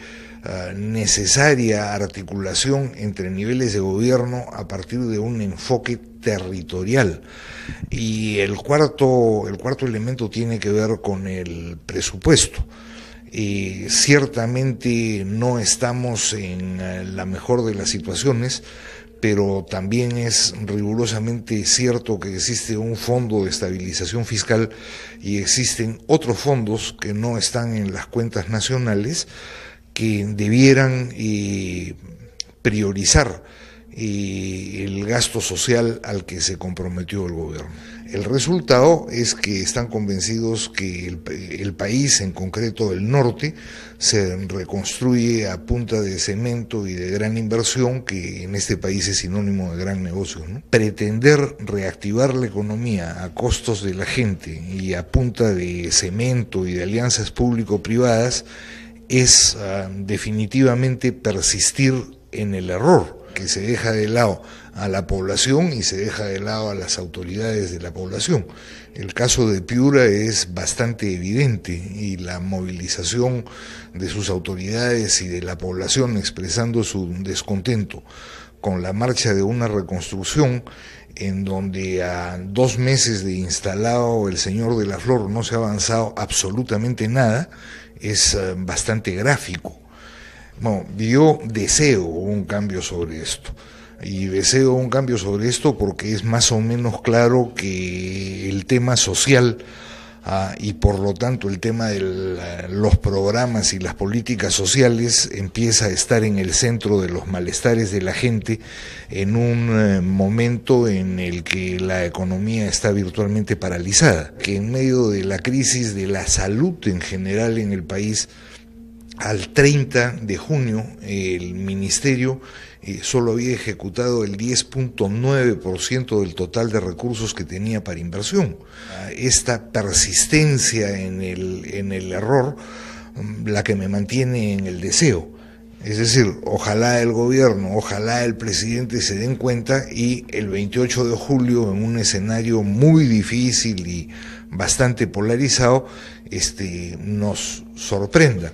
necesaria articulación entre niveles de gobierno a partir de un enfoque territorial. Y el cuarto elemento tiene que ver con el presupuesto. Ciertamente no estamos en la mejor de las situaciones, pero también es rigurosamente cierto que existe un fondo de estabilización fiscal y existen otros fondos que no están en las cuentas nacionales que debieran priorizar el gasto social al que se comprometió el gobierno. El resultado es que están convencidos que el país, en concreto el norte, se reconstruye a punta de cemento y de gran inversión, que en este país es sinónimo de gran negocio, ¿no? Pretender reactivar la economía a costos de la gente y a punta de cemento y de alianzas público-privadas es definitivamente persistir en el error, que se deja de lado a la población y se deja de lado a las autoridades de la población. El caso de Piura es bastante evidente, y la movilización de sus autoridades y de la población expresando su descontento con la marcha de una reconstrucción en donde a 2 meses de instalado el señor de la Flor no se ha avanzado absolutamente nada, es bastante gráfico. Bueno, yo deseo un cambio sobre esto, y deseo un cambio sobre esto porque es más o menos claro que el tema social y por lo tanto el tema de los programas y las políticas sociales empieza a estar en el centro de los malestares de la gente en un momento en el que la economía está virtualmente paralizada, que en medio de la crisis de la salud en general en el país, al 30 de junio el Ministerio solo había ejecutado el 10.9% del total de recursos que tenía para inversión. Esta persistencia en el error la que me mantiene en el deseo. Es decir, ojalá el gobierno, ojalá el presidente se den cuenta y el 28 de julio, en un escenario muy difícil y bastante polarizado, nos sorprenda.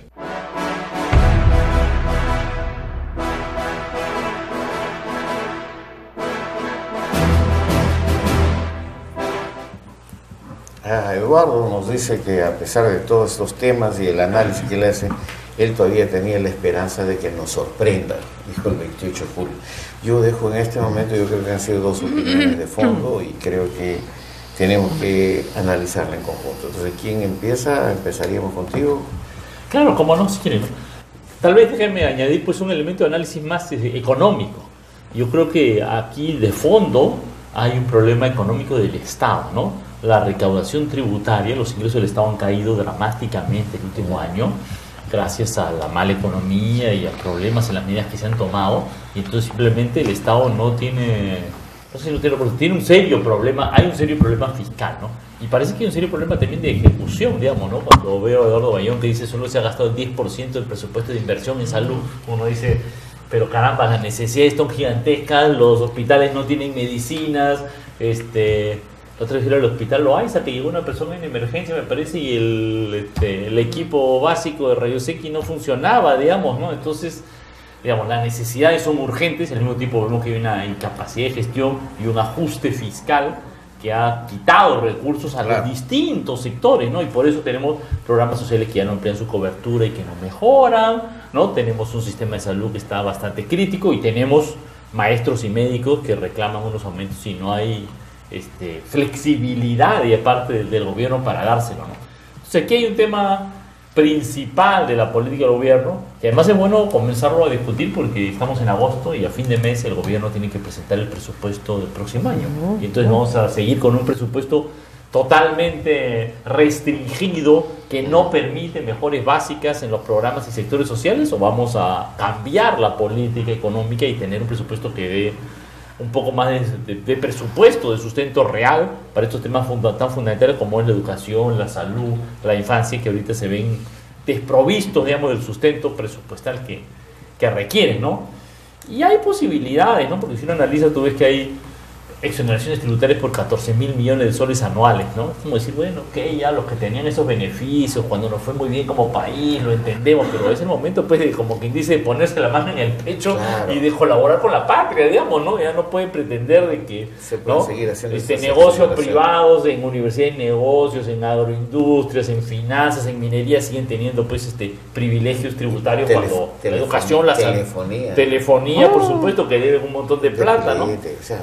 Eduardo nos dice que a pesar de todos estos temas y el análisis que le hace, él todavía tenía la esperanza de que nos sorprenda, dijo el 28 de julio. Yo dejo en este momento, yo creo que han sido dos opiniones de fondo y creo que tenemos que analizarla en conjunto. Entonces, ¿quién empieza? Empezaríamos contigo. Claro, como no, si quieren. Tal vez déjenme añadir pues un elemento de análisis más económico. Yo creo que aquí de fondo hay un problema económico del Estado, ¿no? La recaudación tributaria, los ingresos del Estado han caído dramáticamente el último año, gracias a la mala economía y a problemas en las medidas que se han tomado, y entonces simplemente el Estado no tiene, no sé si no tiene, porque tiene un serio problema, hay un serio problema fiscal, ¿no? Y parece que hay un serio problema también de ejecución, digamos, ¿no? Cuando veo a Eduardo Bayón que dice solo se ha gastado el 10% del presupuesto de inversión en salud, uno dice, pero caramba, las necesidades son gigantescas, los hospitales no tienen medicinas, la otra vez era el hospital Loaiza, que llegó una persona en emergencia, me parece, y el equipo básico de rayos X no funcionaba, digamos, ¿no? Entonces, digamos, las necesidades son urgentes, al mismo tiempo vemos que hay una incapacidad de gestión y un ajuste fiscal que ha quitado recursos a los distintos sectores, ¿no? Y por eso tenemos programas sociales que ya no amplían su cobertura y que no mejoran, ¿no? Tenemos un sistema de salud que está bastante crítico y tenemos maestros y médicos que reclaman unos aumentos y no hay flexibilidad de parte del gobierno para dárselo, ¿no? Entonces aquí hay un tema principal de la política del gobierno, que además es bueno comenzarlo a discutir porque estamos en agosto y a fin de mes el gobierno tiene que presentar el presupuesto del próximo año. Y entonces vamos a seguir con un presupuesto totalmente restringido que no permite mejores básicas en los programas y sectores sociales, o vamos a cambiar la política económica y tener un presupuesto que dé un poco más de presupuesto, de sustento real para estos temas tan fundamentales como es la educación, la salud, la infancia, que ahorita se ven desprovistos, digamos, del sustento presupuestal que requieren, ¿no? Y hay posibilidades, ¿no? Porque si uno analiza, tú ves que hay exoneraciones tributarias por 14.000 millones de soles anuales, ¿no? Es como decir, bueno, ok, ya los que tenían esos beneficios, cuando nos fue muy bien como país, lo entendemos, pero es el momento, pues, de, como quien dice, ponerse la mano en el pecho y de colaborar con la patria, digamos, ¿no? Ya no pueden pretender de que, se pueden, ¿no?, seguir haciendo negocios privados, en universidades de negocios, en agroindustrias, en finanzas, en minería, siguen teniendo, pues, privilegios tributarios cuando la educación, la telefonía, por supuesto, que deben un montón de plata, ¿no?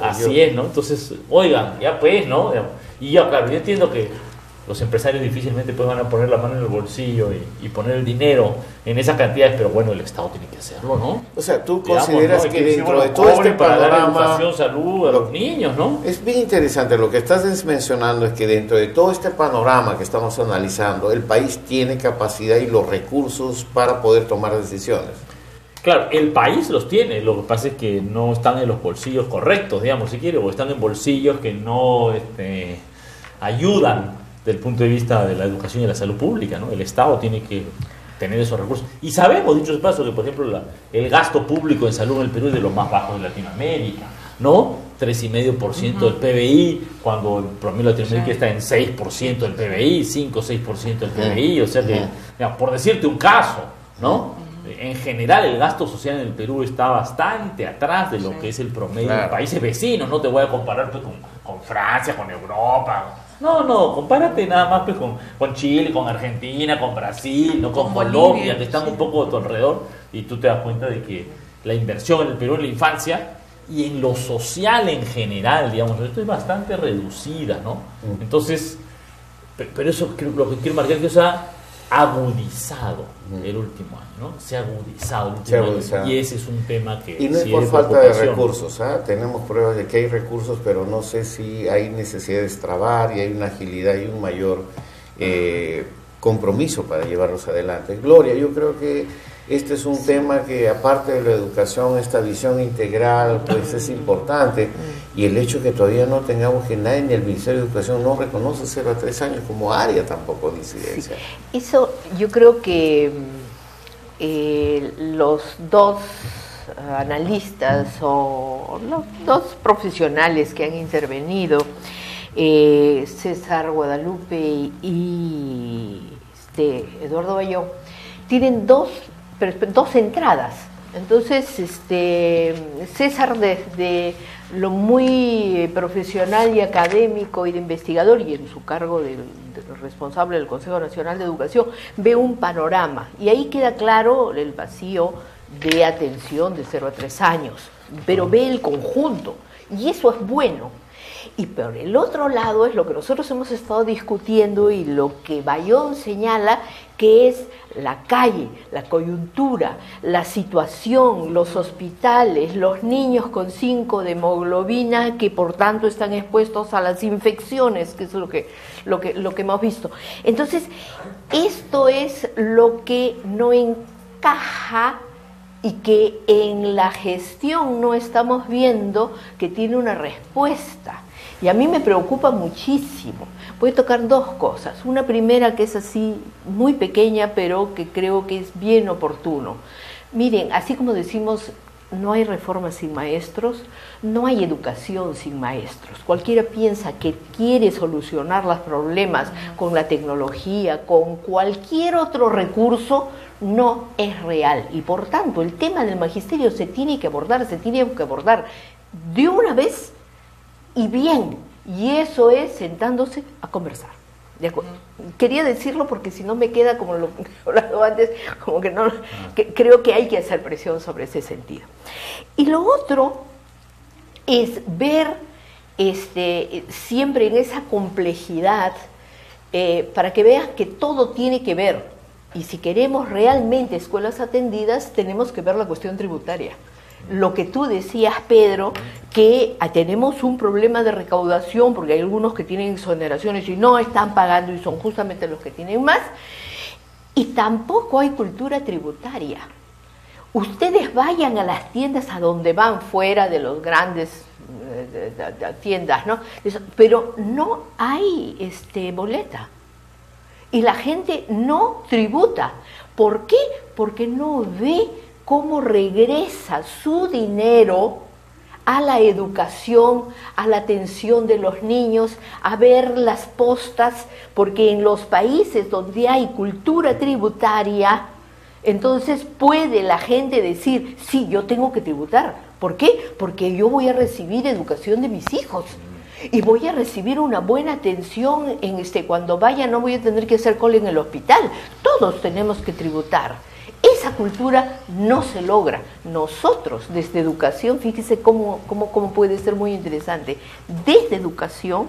Así es, ¿no? Entonces, oigan, ya pues, ¿no? Y ya, claro, yo entiendo que los empresarios difícilmente pues van a poner la mano en el bolsillo y poner el dinero en esas cantidades, pero bueno, el Estado tiene que hacerlo, ¿no? O sea, tú consideras, ¿no?, que dentro de todo este para panorama, dar educación, salud a los niños, ¿no? Es bien interesante lo que estás mencionando, es que dentro de todo este panorama que estamos analizando, el país tiene capacidad y los recursos para poder tomar decisiones. Claro, el país los tiene, lo que pasa es que no están en los bolsillos correctos, digamos, si quiere, o están en bolsillos que no ayudan desde el punto de vista de la educación y la salud pública, ¿no? El Estado tiene que tener esos recursos. Y sabemos, dicho de paso, que por ejemplo el gasto público en salud en el Perú es de los más bajos de Latinoamérica, ¿no? 3,5% del PBI, cuando el promedio de Latinoamérica está en 6% del PBI, 5-6% del PBI, o sea que, digamos, por decirte un caso, ¿no? En general el gasto social en el Perú está bastante atrás de lo que es el promedio de países vecinos. No te voy a comparar pues, con Francia, con Europa. No, compárate nada más pues, con Chile, con Argentina, con Brasil, no con Colombia, que están un poco a tu alrededor, y tú te das cuenta de que la inversión en el Perú en la infancia y en lo social en general, digamos, esto es bastante reducida, ¿no? Entonces, pero eso lo que quiero marcar es que se ha agudizado el último año, ¿no? Se ha agudizado el último año, y ese es un tema que... Y no es por falta de recursos, ¿eh? Tenemos pruebas de que hay recursos, pero no sé si hay necesidad de extrabar y hay una agilidad y un mayor compromiso para llevarlos adelante. Gloria, yo creo que este es un tema que, aparte de la educación, esta visión integral, pues es importante. Y el hecho que todavía no tengamos, que nadie en el Ministerio de Educación no reconoce 0 a 3 años como área tampoco de incidencia. Sí. Eso yo creo que los dos analistas o los dos profesionales que han intervenido, César Guadalupe y Eduardo Bayón, tienen dos entradas. Entonces, César, desde lo muy profesional y académico y de investigador, y en su cargo de responsable del Consejo Nacional de Educación, ve un panorama, y ahí queda claro el vacío de atención de 0 a 3 años, pero ve el conjunto, y eso es bueno. Y por el otro lado es lo que nosotros hemos estado discutiendo y lo que Bayón señala, que es la calle, la coyuntura, la situación, los hospitales, los niños con 5 de hemoglobina que por tanto están expuestos a las infecciones, que es lo que hemos visto. Entonces, esto es lo que no encaja y que en la gestión no estamos viendo que tiene una respuesta. Y a mí me preocupa muchísimo. Voy a tocar dos cosas. Una primera que es así muy pequeña, pero que creo que es bien oportuno. Miren, así como decimos, no hay reforma sin maestros, no hay educación sin maestros. Cualquiera piensa que quiere solucionar los problemas con la tecnología, con cualquier otro recurso, no es real. Y por tanto, el tema del magisterio se tiene que abordar de una vez y bien, y eso es sentándose a conversar. ¿De acuerdo? Quería decirlo porque si no me queda, como lo he hablado antes, como que no, creo que hay que hacer presión sobre ese sentido. Y lo otro es ver siempre en esa complejidad, para que veas que todo tiene que ver, y si queremos realmente escuelas atendidas, tenemos que ver la cuestión tributaria. Lo que tú decías, Pedro, que tenemos un problema de recaudación porque hay algunos que tienen exoneraciones y no están pagando y son justamente los que tienen más, y tampoco hay cultura tributaria. Ustedes vayan a las tiendas a donde van, fuera de los grandes tiendas, ¿no? Pero no hay boleta y la gente no tributa. ¿Por qué? Porque no ve cómo regresa su dinero a la educación, a la atención de los niños, a ver las postas, porque en los países donde hay cultura tributaria, entonces puede la gente decir, sí, yo tengo que tributar. ¿Por qué? Porque yo voy a recibir educación de mis hijos y voy a recibir una buena atención cuando vaya, no voy a tener que hacer cola en el hospital. Todos tenemos que tributar. Esa cultura no se logra. Nosotros, desde educación, fíjese cómo puede ser muy interesante, desde educación,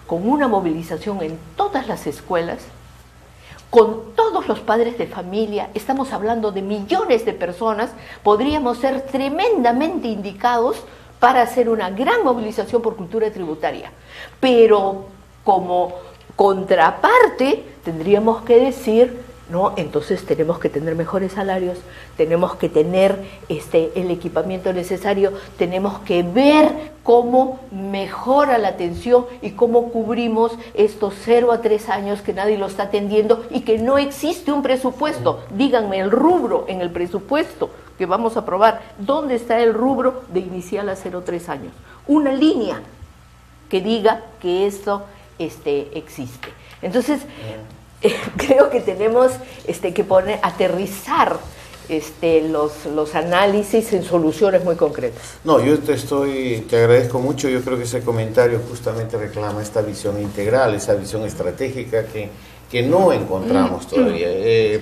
con una movilización en todas las escuelas, con todos los padres de familia, estamos hablando de millones de personas, podríamos ser tremendamente indicados para hacer una gran movilización por cultura tributaria. Pero como contraparte, tendríamos que decir, ¿no? Entonces tenemos que tener mejores salarios, tenemos que tener el equipamiento necesario, tenemos que ver cómo mejora la atención y cómo cubrimos estos 0 a 3 años que nadie lo está atendiendo y que no existe un presupuesto. Díganme el rubro en el presupuesto que vamos a aprobar. ¿Dónde está el rubro de inicial a 0 a 3 años? Una línea que diga que esto existe. Entonces, creo que tenemos que aterrizar los análisis en soluciones muy concretas. No, yo te agradezco mucho. Yo creo que ese comentario justamente reclama esta visión integral, esa visión estratégica que no encontramos todavía.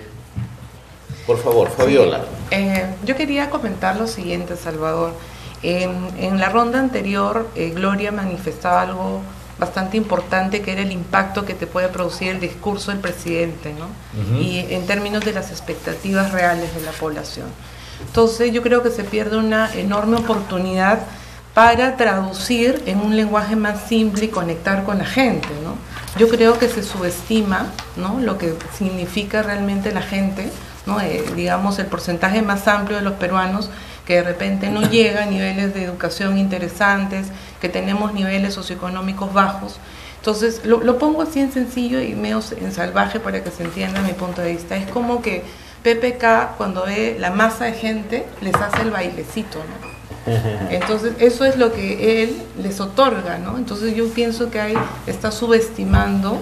Por favor, Fabiola. Sí, yo quería comentar lo siguiente, Salvador. En la ronda anterior, Gloria manifestaba algo bastante importante, que era el impacto que te puede producir el discurso del presidente, ¿no? Y en términos de las expectativas reales de la población. Entonces yo creo que se pierde una enorme oportunidad para traducir en un lenguaje más simple y conectar con la gente, ¿no? Yo creo que se subestima, ¿no?, lo que significa realmente la gente, ¿no? Digamos, el porcentaje más amplio de los peruanos que de repente no llega a niveles de educación interesantes, que tenemos niveles socioeconómicos bajos. Entonces, lo pongo así en sencillo y medio en salvaje para que se entienda mi punto de vista. Es como que PPK, cuando ve la masa de gente, les hace el bailecito, ¿no? Entonces, eso es lo que él les otorga, ¿no? Entonces, yo pienso que ahí está subestimando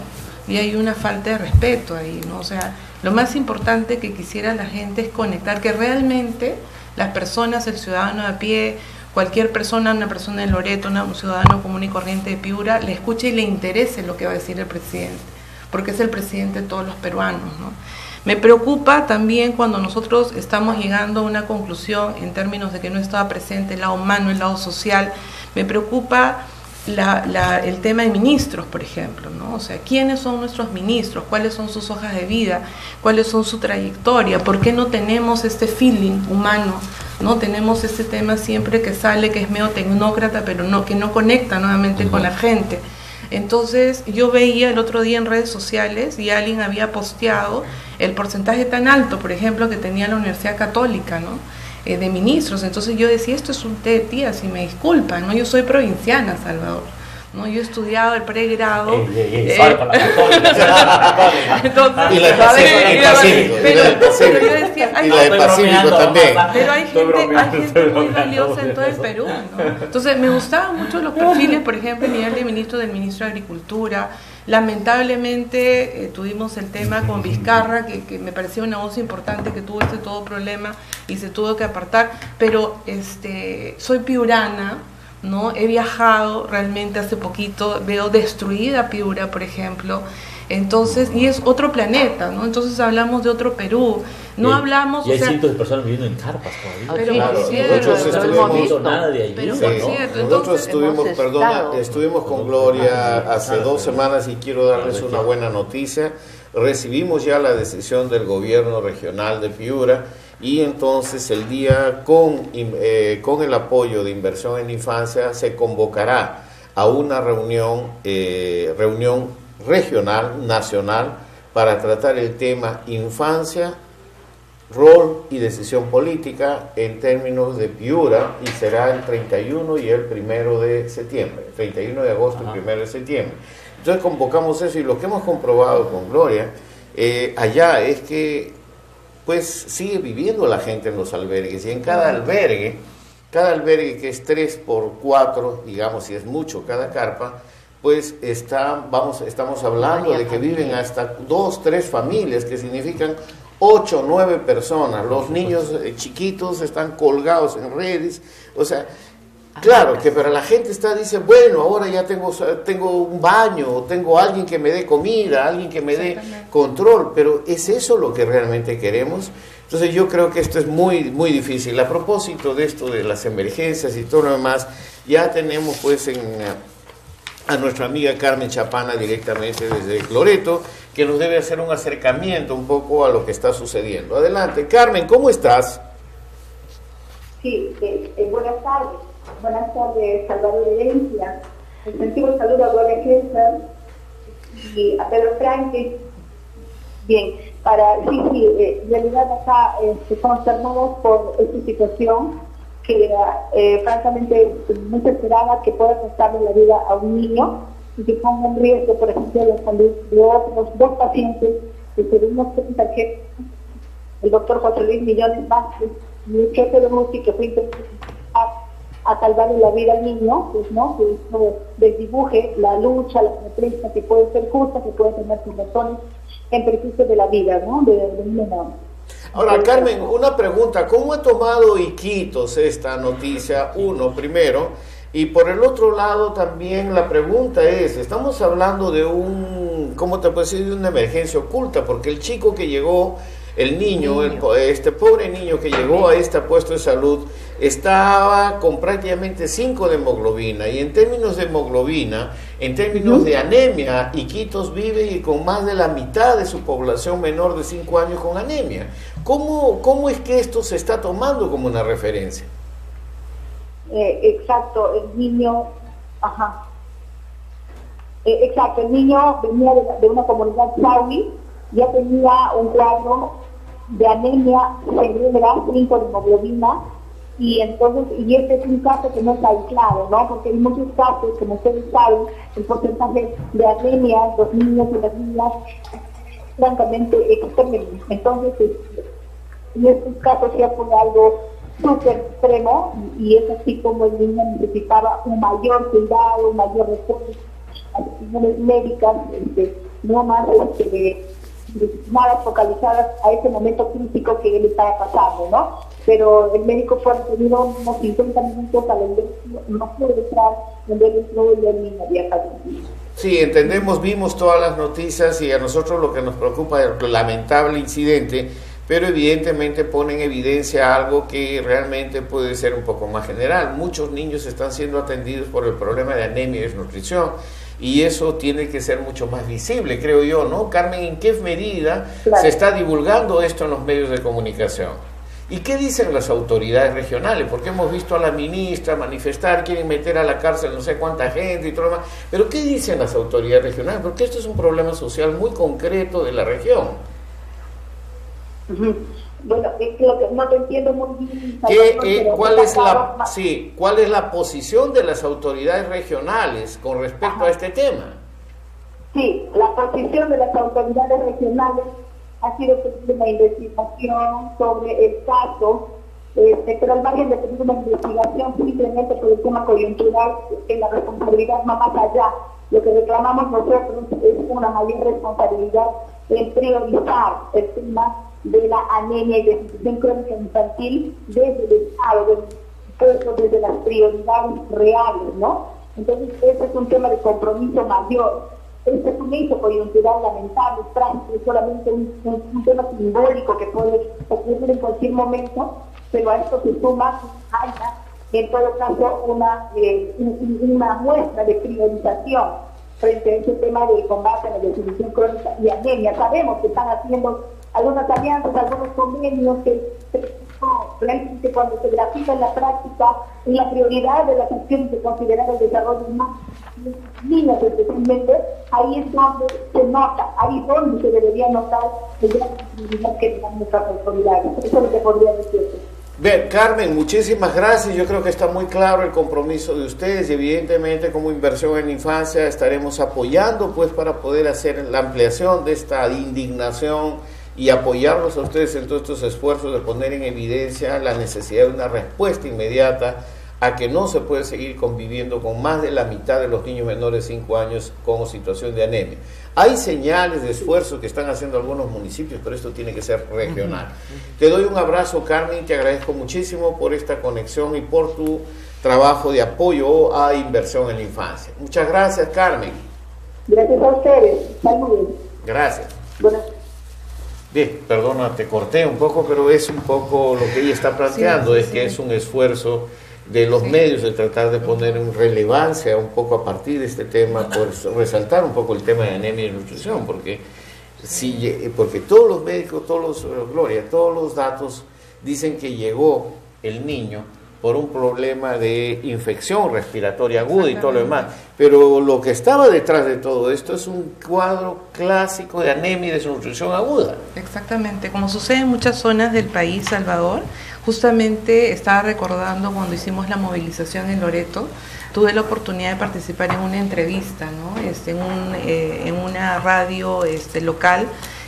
y hay una falta de respeto ahí, ¿no? O sea, lo más importante que quisiera la gente es conectar, que realmente las personas, el ciudadano de a pie, cualquier persona, una persona de Loreto, un ciudadano común y corriente de Piura, le escuche y le interese lo que va a decir el presidente, porque es el presidente de todos los peruanos, ¿no? Me preocupa también cuando nosotros estamos llegando a una conclusión en términos de que no estaba presente el lado humano, el lado social. Me preocupa el tema de ministros, por ejemplo, ¿no? O sea, ¿quiénes son nuestros ministros? ¿Cuáles son sus hojas de vida? ¿Cuáles son su trayectoria? ¿Por qué no tenemos este feeling humano? ¿No? Tenemos este tema siempre que sale, que es medio tecnócrata, pero no, que no conecta nuevamente con la gente. Entonces, yo veía el otro día en redes sociales y alguien había posteado el porcentaje tan alto, por ejemplo, que tenía la Universidad Católica, ¿no? De ministros. Entonces yo decía, esto es un té de tía, si me disculpan, ¿no? Yo soy provinciana, Salvador, ¿no? Yo he estudiado el pregrado. Pero yo decía, hay gente muy valiosa en todo el Perú, ¿no? Entonces me gustaban mucho los perfiles, por ejemplo, a nivel de ministro, del ministro de Agricultura. Lamentablemente tuvimos el tema con Vizcarra, que me parecía una voz importante, que tuvo todo problema y se tuvo que apartar, pero soy piurana, ¿no? He viajado realmente hace poquito, veo destruida Piura, por ejemplo, entonces, y es otro planeta, ¿no? Entonces hablamos de otro Perú, no hablamos... Y hay cientos de personas viviendo en carpas todavía. Pero claro, por cierto, nosotros estuvimos con Gloria hace 2 semanas y quiero darles una buena noticia. Recibimos ya la decisión del gobierno regional de Piura y entonces el día con el apoyo de Inversión en Infancia se convocará a una reunión regional, nacional, para tratar el tema infancia, rol y decisión política en términos de Piura, y será el 31 y el 1 de septiembre, 31 de agosto y 1 de septiembre. Entonces convocamos eso y lo que hemos comprobado con Gloria allá es que pues sigue viviendo la gente en los albergues, y en cada albergue que es 3 por 4, digamos, si es mucho cada carpa, pues estamos hablando de que viven hasta 2, 3 familias, que significan 8, 9 personas. Los niños chiquitos están colgados en redes, o sea, claro que para la gente dice, bueno, ahora ya tengo un baño, tengo alguien que me dé comida, alguien que me dé control, pero ¿es eso lo que realmente queremos? Entonces yo creo que esto es muy, muy difícil. A propósito de esto de las emergencias y todo lo demás, ya tenemos pues a nuestra amiga Carmen Chapana directamente desde Loreto, que nos debe hacer un acercamiento un poco a lo que está sucediendo. Adelante, Carmen, ¿cómo estás? Sí, buenas tardes. Buenas tardes, Salvador Herencia. Un sentido saludo a Gloria César y a Pedro Franque. Bien, en realidad acá consternados por esta situación que francamente no se esperaba que pueda costarle la vida a un niño y que ponga en riesgo, por ejemplo, la salud de otros 2 pacientes que tuvimos cuenta que el doctor José Luis Millones Vázquez, mi jefe de UCI, que fue a salvarle la vida al niño, pues, ¿no? Que esto desdibuje la lucha, la protesta, que puede ser justa, que puede tener sus razones en perjuicio de la vida, ¿no? De un menor. Ahora, Carmen, una pregunta, ¿cómo ha tomado Iquitos esta noticia? Uno, primero, y por el otro lado también la pregunta es, estamos hablando de ¿cómo te puedo decir? De una emergencia oculta, porque el chico que llegó, el niño, este pobre niño que llegó a este puesto de salud, estaba con prácticamente 5 de hemoglobina, y en términos de hemoglobina, en términos de anemia, Iquitos vive con más de la mitad de su población menor de 5 años con anemia. ¿Cómo es que esto se está tomando como una referencia? Exacto, el niño, exacto, el niño venía de una comunidad saudí, ya tenía un cuadro de anemia severa, 5 de hemoglobina, y entonces, y este es un caso que no está aislado, ¿no? Porque hay muchos casos, como ustedes saben, el porcentaje de anemia en los niños y las niñas es francamente extremo. Entonces, en estos casos ya fue algo súper extremo, y es así como el niño necesitaba un mayor cuidado, un mayor refuerzo, atenciones médicas, no más nada focalizadas a ese momento crítico que él estaba pasando, ¿no? Pero el médico fue retenido unos 50 minutos al ingreso, no pudo entrar, donde él entró y el niño había fallecido. Sí, entendemos, vimos todas las noticias y a nosotros lo que nos preocupa es el lamentable incidente, pero evidentemente pone en evidencia algo que realmente puede ser un poco más general. Muchos niños están siendo atendidos por el problema de anemia y desnutrición, y eso tiene que ser mucho más visible, creo yo, ¿no? Carmen, ¿en qué medida se está divulgando esto en los medios de comunicación? ¿Y qué dicen las autoridades regionales? Porque hemos visto a la ministra manifestar, quieren meter a la cárcel no sé cuánta gente y todo lo demás, pero ¿qué dicen las autoridades regionales? Porque esto es un problema social muy concreto de la región. Bueno, es que lo que no te entiendo muy bien. ¿Cuál es la posición de las autoridades regionales con respecto a este tema? Sí, la posición de las autoridades regionales ha sido pedir una investigación sobre el caso, pero al margen de pedir una investigación simplemente por el tema coyuntural, que la responsabilidad va más allá. Lo que reclamamos nosotros es una mayor responsabilidad en priorizar el tema de la anemia y desnutrición crónica infantil desde el Estado, desde las prioridades reales, ¿no? Entonces, ese es un tema de compromiso mayor. Este es un hecho coyuntural lamentable, trágico, es solamente un tema simbólico que puede ocurrir en cualquier momento, pero a esto se suma, en todo caso, una muestra de priorización frente a ese tema del combate a la desnutrición crónica y anemia. Sabemos que están haciendo algunas alianzas, algunos convenios que realmente cuando se grafica en la práctica, en la prioridad de las acciones de considerar el desarrollo humano, niños especialmente, ahí es donde se nota, ahí es donde se debería notar el gran prioridad que dan nuestras autoridades. Eso es lo que podría decirte. Bien, Carmen, muchísimas gracias. Yo creo que está muy claro el compromiso de ustedes y evidentemente como inversión en la infancia estaremos apoyando pues para poder hacer la ampliación de esta indignación y apoyarlos a ustedes en todos estos esfuerzos de poner en evidencia la necesidad de una respuesta inmediata a que no se puede seguir conviviendo con más de la mitad de los niños menores de 5 años con situación de anemia. Hay señales de esfuerzo que están haciendo algunos municipios, pero esto tiene que ser regional. Te doy un abrazo, Carmen, te agradezco muchísimo por esta conexión y por tu trabajo de apoyo a inversión en la infancia. Muchas gracias, Carmen. Gracias a ustedes. Saludos. Gracias. Bueno. Bien, perdona, te corté un poco, pero es un poco lo que ella está planteando, es que es un esfuerzo de los medios de tratar de poner en relevancia un poco a partir de este tema, por resaltar un poco el tema de anemia y nutrición, porque todos los médicos, todos los datos dicen que llegó el niño por un problema de infección respiratoria aguda y todo lo demás, pero lo que estaba detrás de todo esto es un cuadro clásico de anemia y desnutrición aguda. Exactamente, como sucede en muchas zonas del país, Salvador. Justamente estaba recordando cuando hicimos la movilización en Loreto, tuve la oportunidad de participar en una entrevista, ¿no? En una radio local,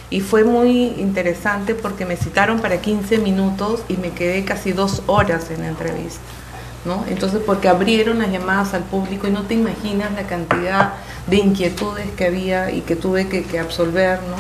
y fue muy interesante porque me citaron para 15 minutos y me quedé casi 2 horas en la entrevista, ¿no? Entonces, porque abrieron las llamadas al público y no te imaginas la cantidad de inquietudes que había y que tuve que absolver, ¿no?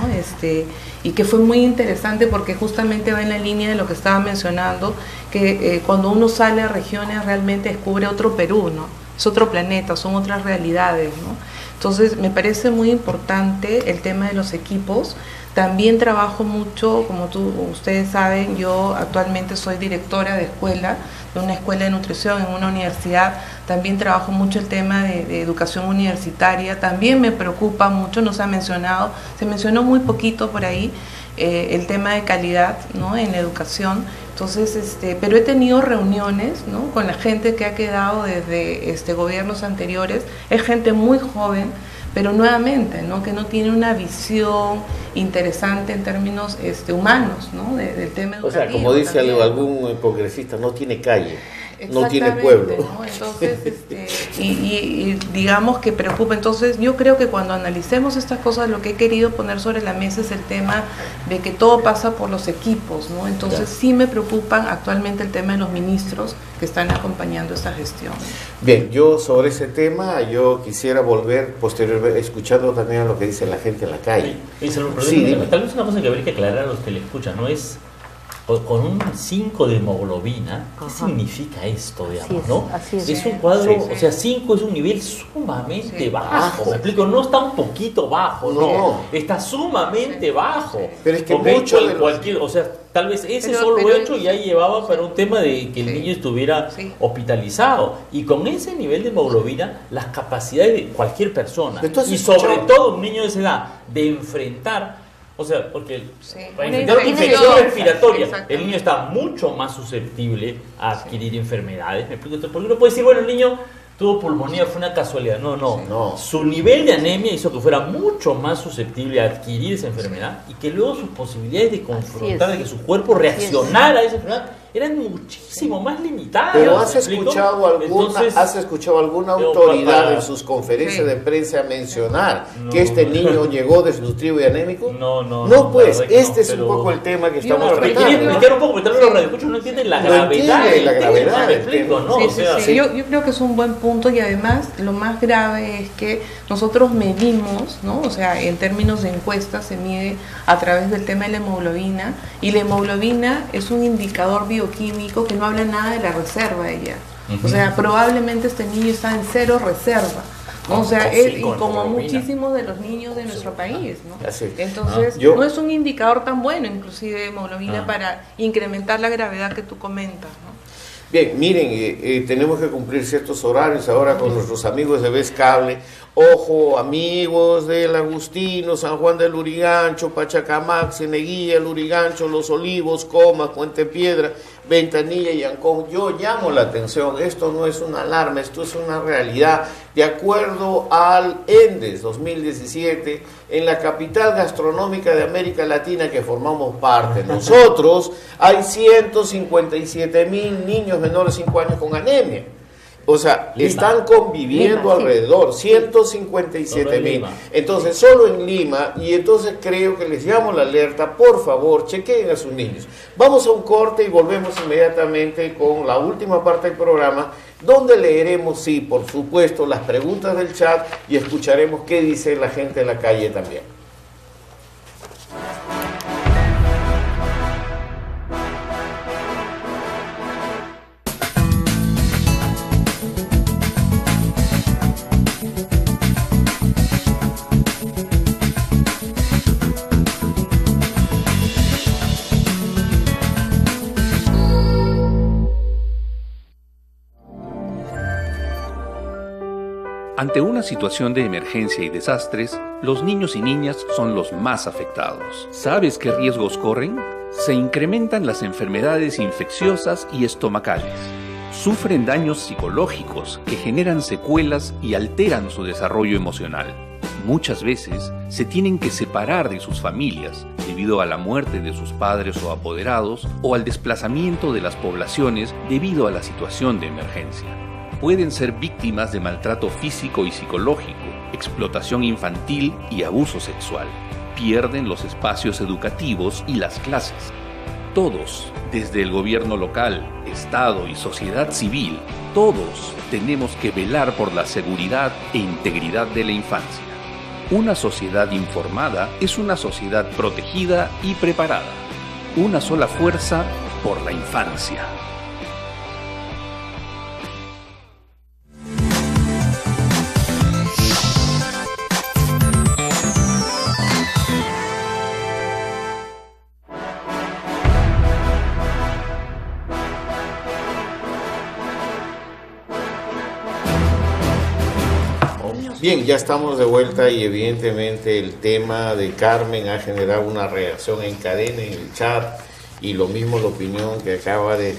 Y que fue muy interesante porque justamente va en la línea de lo que estaba mencionando, que cuando uno sale a regiones realmente descubre otro Perú, ¿no? Es otro planeta, son otras realidades, ¿no? Entonces me parece muy importante el tema de los equipos. También trabajo mucho, como ustedes saben, yo actualmente soy directora de una escuela de nutrición en una universidad. También trabajo mucho el tema de educación universitaria. También me preocupa mucho, no se ha mencionado, se mencionó muy poquito por ahí, el tema de calidad, ¿no? En la educación. Entonces, pero he tenido reuniones, ¿no? Con la gente que ha quedado desde gobiernos anteriores. Es gente muy joven, pero nuevamente, ¿no? Que no tiene una visión interesante en términos humanos, ¿no? Del tema educativo. O sea, como dice algún congresista, no tiene calle, no tiene pueblo. ¿No? Entonces, y digamos que preocupa. Entonces, yo creo que cuando analicemos estas cosas, lo que he querido poner sobre la mesa es el tema de que todo pasa por los equipos, ¿no? Entonces, sí me preocupan actualmente el tema de los ministros que están acompañando esta gestión. Bien, yo sobre ese tema, yo quisiera volver posteriormente, escuchando también a lo que dice la gente en la calle. Sí, tal vez una cosa que habría que aclarar a los que le escuchan, ¿no? Es con un 5 de hemoglobina, ¿qué significa esto, digamos, no? Es un cuadro, o sea, 5 es un nivel sumamente bajo, ¿me explico? No está un poquito bajo, no, está sumamente bajo. Pero es que mucho o sea, tal vez ese solo hecho ya llevaba para un tema de que el niño estuviera hospitalizado, y con ese nivel de hemoglobina, las capacidades de cualquier persona, y sobre todo un niño de esa edad, de enfrentar, o sea, porque para enfrentar una infección respiratoria, el niño está mucho más susceptible a adquirir enfermedades. ¿Me explico? Porque uno puede decir, bueno, el niño tuvo pulmonía, fue una casualidad. No. Su nivel de anemia hizo que fuera mucho más susceptible a adquirir esa enfermedad, y que luego sus posibilidades de confrontar, de que su cuerpo reaccionara a esa enfermedad, eran muchísimo más limitadas. Pero ¿has escuchado alguna autoridad en sus conferencias de prensa mencionar que este niño llegó desnutrido y anémico? No, pues, este es un poco el tema que estamos tratando. Quería explicar un poco, porque tal vez los radioescuchos no entienden la gravedad del tema. Yo creo que es un buen punto, y además lo más grave es que nosotros medimos, ¿no? O sea, en términos de encuestas se mide a través del tema de la hemoglobina, y la hemoglobina es un indicador bioquímico que no habla nada de la reserva de ella. O sea, probablemente este niño está en 0 reserva, ¿no? O sea, y como muchísimos de los niños de nuestro país, ¿no? Entonces, no es un indicador tan bueno, inclusive de hemoglobina, para incrementar la gravedad que tú comentas, ¿no? Bien, miren, tenemos que cumplir ciertos horarios ahora con nuestros amigos de Vez Cable. Ojo, amigos del Agustino, San Juan del Lurigancho, Pachacamac, Cieneguilla, Lurigancho, Los Olivos, Comas, Puente Piedra, Ventanilla y Ancón. Yo llamo la atención, esto no es una alarma, esto es una realidad. De acuerdo al ENDES 2017, en la capital gastronómica de América Latina que formamos parte nosotros, hay 157,000 niños menores de 5 años con anemia. O sea, están conviviendo alrededor, 157,000. Entonces, solo en Lima, y entonces creo que les llamo la alerta, por favor, chequeen a sus niños. Vamos a un corte y volvemos inmediatamente con la última parte del programa, donde leeremos, sí, por supuesto, las preguntas del chat y escucharemos qué dice la gente en la calle también. Ante una situación de emergencia y desastres, los niños y niñas son los más afectados. ¿Sabes qué riesgos corren? Se incrementan las enfermedades infecciosas y estomacales. Sufren daños psicológicos que generan secuelas y alteran su desarrollo emocional. Muchas veces se tienen que separar de sus familias debido a la muerte de sus padres o apoderados, o al desplazamiento de las poblaciones debido a la situación de emergencia. Pueden ser víctimas de maltrato físico y psicológico, explotación infantil y abuso sexual. Pierden los espacios educativos y las clases. Todos, desde el gobierno local, Estado y sociedad civil, todos tenemos que velar por la seguridad e integridad de la infancia. Una sociedad informada es una sociedad protegida y preparada. Una sola fuerza por la infancia. Bien, ya estamos de vuelta y evidentemente el tema de Carmen ha generado una reacción en cadena en el chat, y lo mismo la opinión que acaba de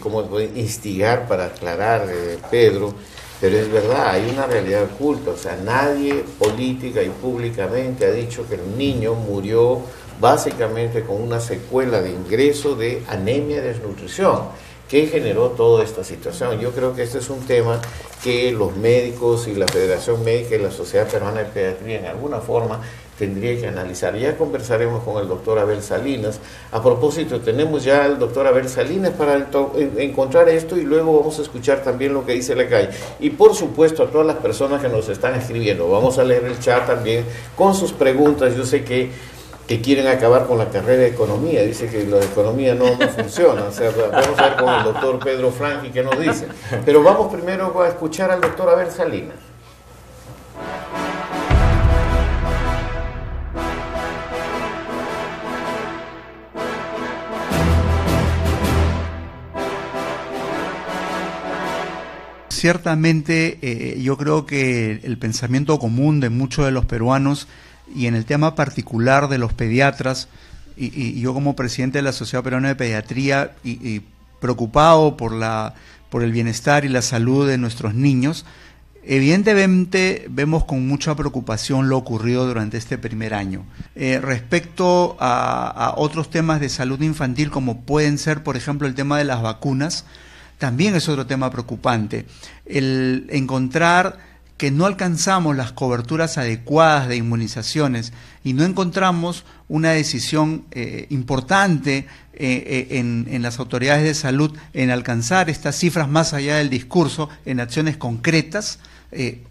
como instigar para aclarar Pedro, Pero es verdad, hay una realidad oculta, o sea, nadie política y públicamente ha dicho que el niño murió básicamente con una secuela de ingreso de anemia y desnutrición, que generó toda esta situación. Yo creo que este es un tema que los médicos y la Federación Médica y la Sociedad Peruana de Pediatría en alguna forma tendría que analizar. Ya conversaremos con el doctor Abel Salinas. A propósito, tenemos ya al doctor Abel Salinas para encontrar esto y luego vamos a escuchar también lo que dice la calle. Y por supuesto a todas las personas que nos están escribiendo, vamos a leer el chat también con sus preguntas. Yo sé que quieren acabar con la carrera de economía, dice que la economía no funciona. O sea, vamos a ver con el doctor Pedro Franqui qué nos dice. Pero vamos primero a escuchar al doctor Abel Salinas. Ciertamente, yo creo que el pensamiento común de muchos de los peruanos y en el tema particular de los pediatras, y yo como presidente de la Sociedad Peruana de Pediatría y preocupado por el bienestar y la salud de nuestros niños, evidentemente vemos con mucha preocupación lo ocurrido durante este primer año. Respecto a otros temas de salud infantil, como pueden ser, por ejemplo, el tema de las vacunas, también es otro tema preocupante. El encontrar que no alcanzamos las coberturas adecuadas de inmunizaciones y no encontramos una decisión importante en las autoridades de salud en alcanzar estas cifras más allá del discurso, en acciones concretas,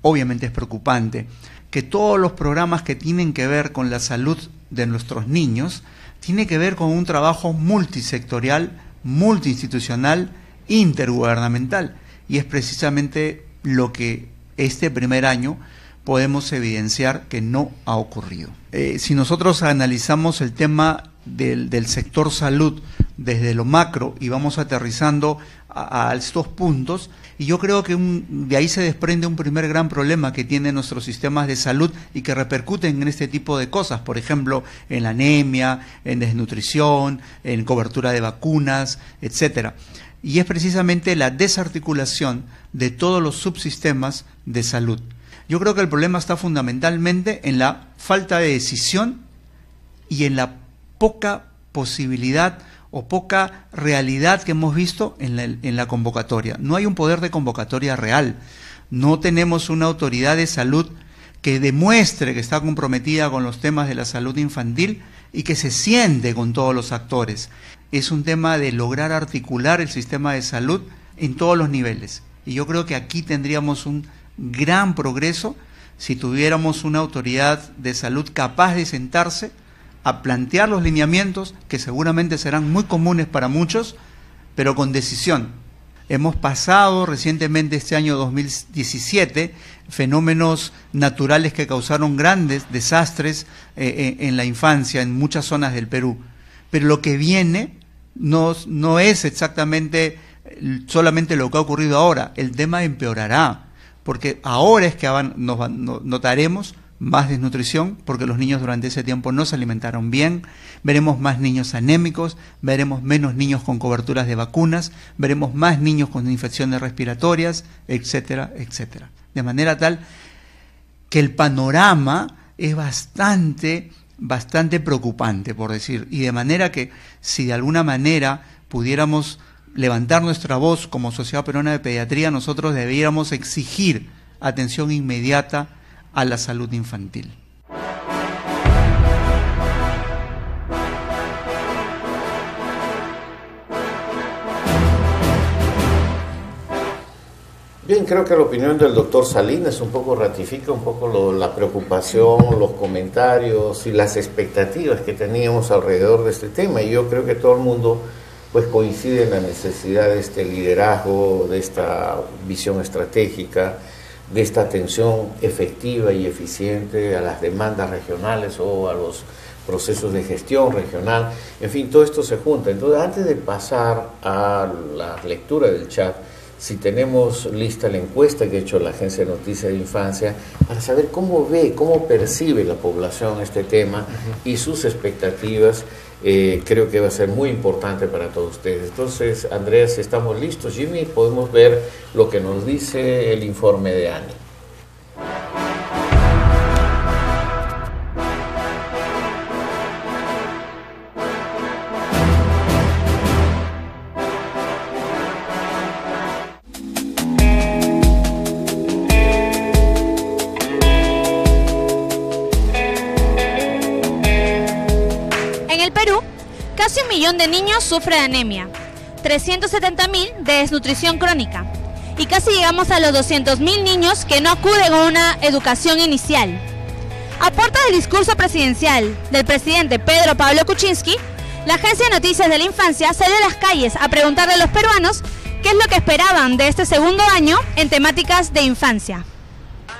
obviamente es preocupante. Que todos los programas que tienen que ver con la salud de nuestros niños tienen que ver con un trabajo multisectorial, multiinstitucional, intergubernamental, y es precisamente lo que este primer año podemos evidenciar que no ha ocurrido. Si nosotros analizamos el tema del sector salud desde lo macro y vamos aterrizando a estos puntos, y yo creo que de ahí se desprende un primer gran problema que tienen nuestros sistemas de salud y que repercuten en este tipo de cosas, por ejemplo, en la anemia, en desnutrición, en cobertura de vacunas, etcétera. Y es precisamente la desarticulación de todos los subsistemas de salud. Yo creo que el problema está fundamentalmente en la falta de decisión y en la poca posibilidad o poca realidad que hemos visto en la convocatoria. No hay un poder de convocatoria real. No tenemos una autoridad de salud que demuestre que está comprometida con los temas de la salud infantil y que se siente con todos los actores. Es un tema de lograr articular el sistema de salud en todos los niveles. Y yo creo que aquí tendríamos un gran progreso si tuviéramos una autoridad de salud capaz de sentarse a plantear los lineamientos, que seguramente serán muy comunes para muchos, pero con decisión. Hemos pasado recientemente, este año 2017, fenómenos naturales que causaron grandes desastres en la infancia en muchas zonas del Perú. Pero lo que viene no es exactamente solamente lo que ha ocurrido ahora. El tema empeorará, porque ahora es que notaremos más desnutrición, porque los niños durante ese tiempo no se alimentaron bien, veremos más niños anémicos, veremos menos niños con coberturas de vacunas, veremos más niños con infecciones respiratorias, etcétera, etcétera. De manera tal que el panorama es bastante preocupante, por decir, y de manera que si de alguna manera pudiéramos levantar nuestra voz como Sociedad Peruana de Pediatría, nosotros debiéramos exigir atención inmediata a la salud infantil. Bien, creo que la opinión del doctor Salinas un poco ratifica un poco la preocupación, los comentarios y las expectativas que teníamos alrededor de este tema, y yo creo que todo el mundo pues coincide en la necesidad de este liderazgo, de esta visión estratégica, de esta atención efectiva y eficiente a las demandas regionales o a los procesos de gestión regional. En fin, todo esto se junta. Entonces, antes de pasar a la lectura del chat, si tenemos lista la encuesta que ha hecho la Agencia de Noticias de Infancia, para saber cómo ve, cómo percibe la población este tema y sus expectativas. Creo que va a ser muy importante para todos ustedes. Entonces, Andrea, si estamos listos, Jimmy, podemos ver lo que nos dice el informe de Ani. Casi 1 millón de niños sufren de anemia, 370.000 de desnutrición crónica y casi llegamos a los 200.000 niños que no acuden a una educación inicial. A puerta del discurso presidencial del presidente Pedro Pablo Kuczynski, la Agencia de Noticias de la Infancia salió a las calles a preguntarle a los peruanos qué es lo que esperaban de este segundo año en temáticas de infancia.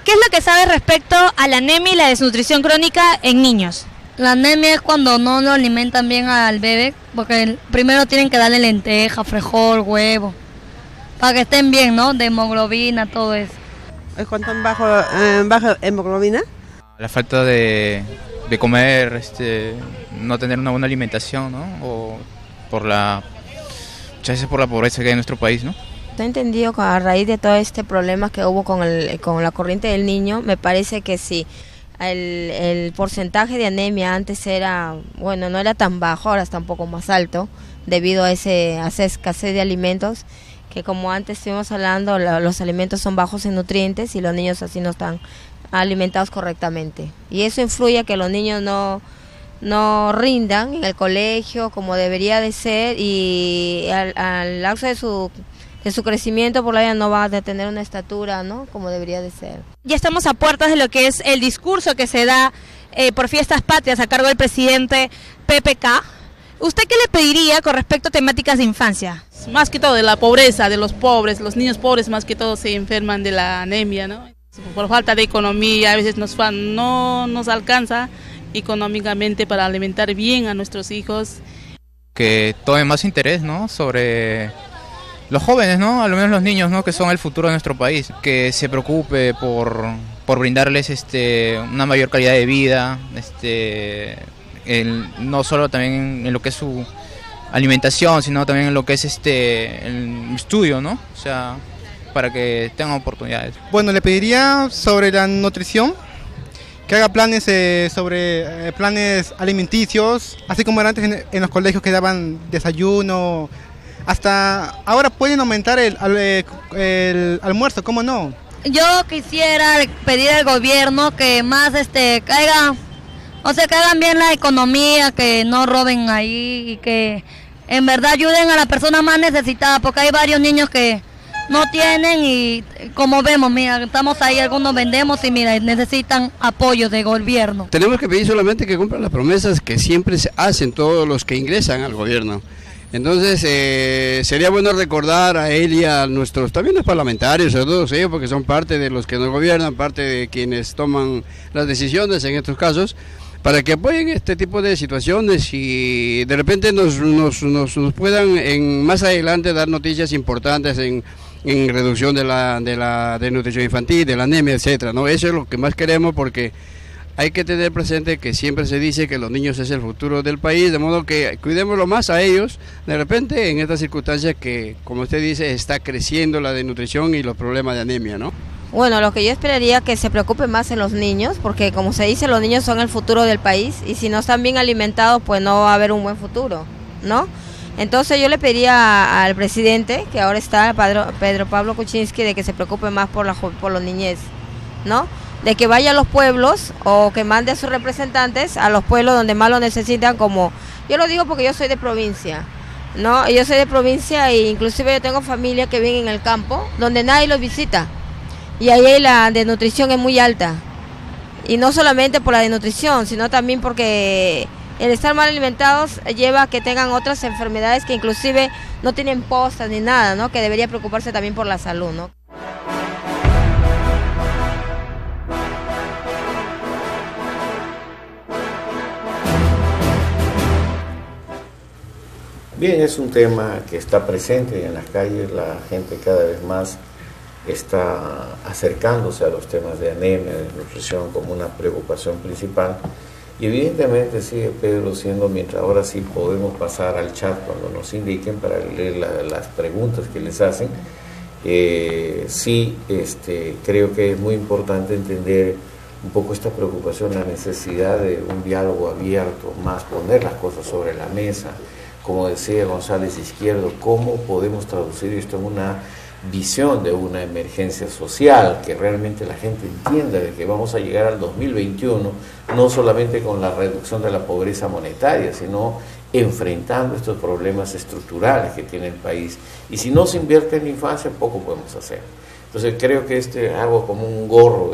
¿Qué es lo que sabe respecto a la anemia y la desnutrición crónica en niños? La anemia es cuando no lo alimentan bien al bebé, porque primero tienen que darle lenteja, frijol, huevo, para que estén bien, ¿no? De hemoglobina, todo eso. ¿Cuánto baja hemoglobina? La falta de comer, no tener una buena alimentación, ¿no? O muchas veces por la pobreza que hay en nuestro país, ¿no? He entendido que a raíz de todo este problema que hubo con la corriente del niño, me parece que sí. El porcentaje de anemia antes era, bueno, no era tan bajo, ahora está un poco más alto, debido a esa escasez de alimentos, que como antes estuvimos hablando, los alimentos son bajos en nutrientes y los niños así no están alimentados correctamente. Y eso influye a que los niños no rindan en el colegio como debería de ser, y al lapso de su crecimiento por la vida no va a tener una estatura, ¿no?, como debería de ser. Ya estamos a puertas de lo que es el discurso que se da por Fiestas Patrias a cargo del presidente PPK. ¿Usted qué le pediría con respecto a temáticas de infancia? Más que todo de la pobreza, de los pobres, los niños pobres más que todo se enferman de la anemia, ¿no? Por falta de economía, a veces no nos alcanza económicamente para alimentar bien a nuestros hijos. Que tomen más interés, ¿no?, sobre los jóvenes, ¿no?, al menos los niños, ¿no?, que son el futuro de nuestro país, que se preocupe por brindarles una mayor calidad de vida, no solo también en lo que es su alimentación, sino también en lo que es el estudio, ¿no?, o sea, para que tengan oportunidades. Bueno, le pediría sobre la nutrición, que haga planes sobre planes alimenticios, así como era antes en los colegios que daban desayuno. Hasta ahora pueden aumentar el almuerzo, ¿cómo no? Yo quisiera pedir al gobierno que más que hagan bien la economía, que no roben ahí y que en verdad ayuden a las personas más necesitadas, porque hay varios niños que no tienen y como vemos, mira, estamos ahí, algunos vendemos y mira, necesitan apoyo del gobierno. Tenemos que pedir solamente que cumplan las promesas que siempre se hacen todos los que ingresan al gobierno. Entonces sería bueno recordar a él y a nuestros, también los parlamentarios, a todos ellos, porque son parte de los que nos gobiernan, parte de quienes toman las decisiones en estos casos, para que apoyen este tipo de situaciones y de repente nos puedan más adelante dar noticias importantes en reducción de la desnutrición infantil, de la anemia, etcétera, ¿no? Eso es lo que más queremos, porque hay que tener presente que siempre se dice que los niños es el futuro del país, de modo que cuidémoslo más a ellos, de repente en estas circunstancias que, como usted dice, está creciendo la desnutrición y los problemas de anemia, ¿no? Bueno, lo que yo esperaría que se preocupe más en los niños, porque como se dice, los niños son el futuro del país y si no están bien alimentados, pues no va a haber un buen futuro, ¿no? Entonces yo le pediría al presidente, que ahora está Pedro Pablo Kuczynski, de que se preocupe más por los niñez, ¿no? De que vaya a los pueblos o que mande a sus representantes a los pueblos donde más lo necesitan, como yo lo digo porque yo soy de provincia, ¿no? Yo soy de provincia e inclusive yo tengo familia que vive en el campo donde nadie los visita y ahí la desnutrición es muy alta y no solamente por la desnutrición, sino también porque el estar mal alimentados lleva a que tengan otras enfermedades que inclusive no tienen postas ni nada, ¿no? Que debería preocuparse también por la salud, ¿no? Bien, es un tema que está presente en las calles, la gente cada vez más está acercándose a los temas de anemia, de nutrición como una preocupación principal. Y evidentemente sigue Pedro siendo, mientras ahora sí podemos pasar al chat cuando nos indiquen para leer las preguntas que les hacen, sí creo que es muy importante entender un poco esta preocupación, la necesidad de un diálogo abierto, más poner las cosas sobre la mesa, como decía González Izquierdo, cómo podemos traducir esto en una visión de una emergencia social, que realmente la gente entienda de que vamos a llegar al 2021 no solamente con la reducción de la pobreza monetaria, sino enfrentando estos problemas estructurales que tiene el país. Y si no se invierte en la infancia, poco podemos hacer. Entonces creo que hago como un gorro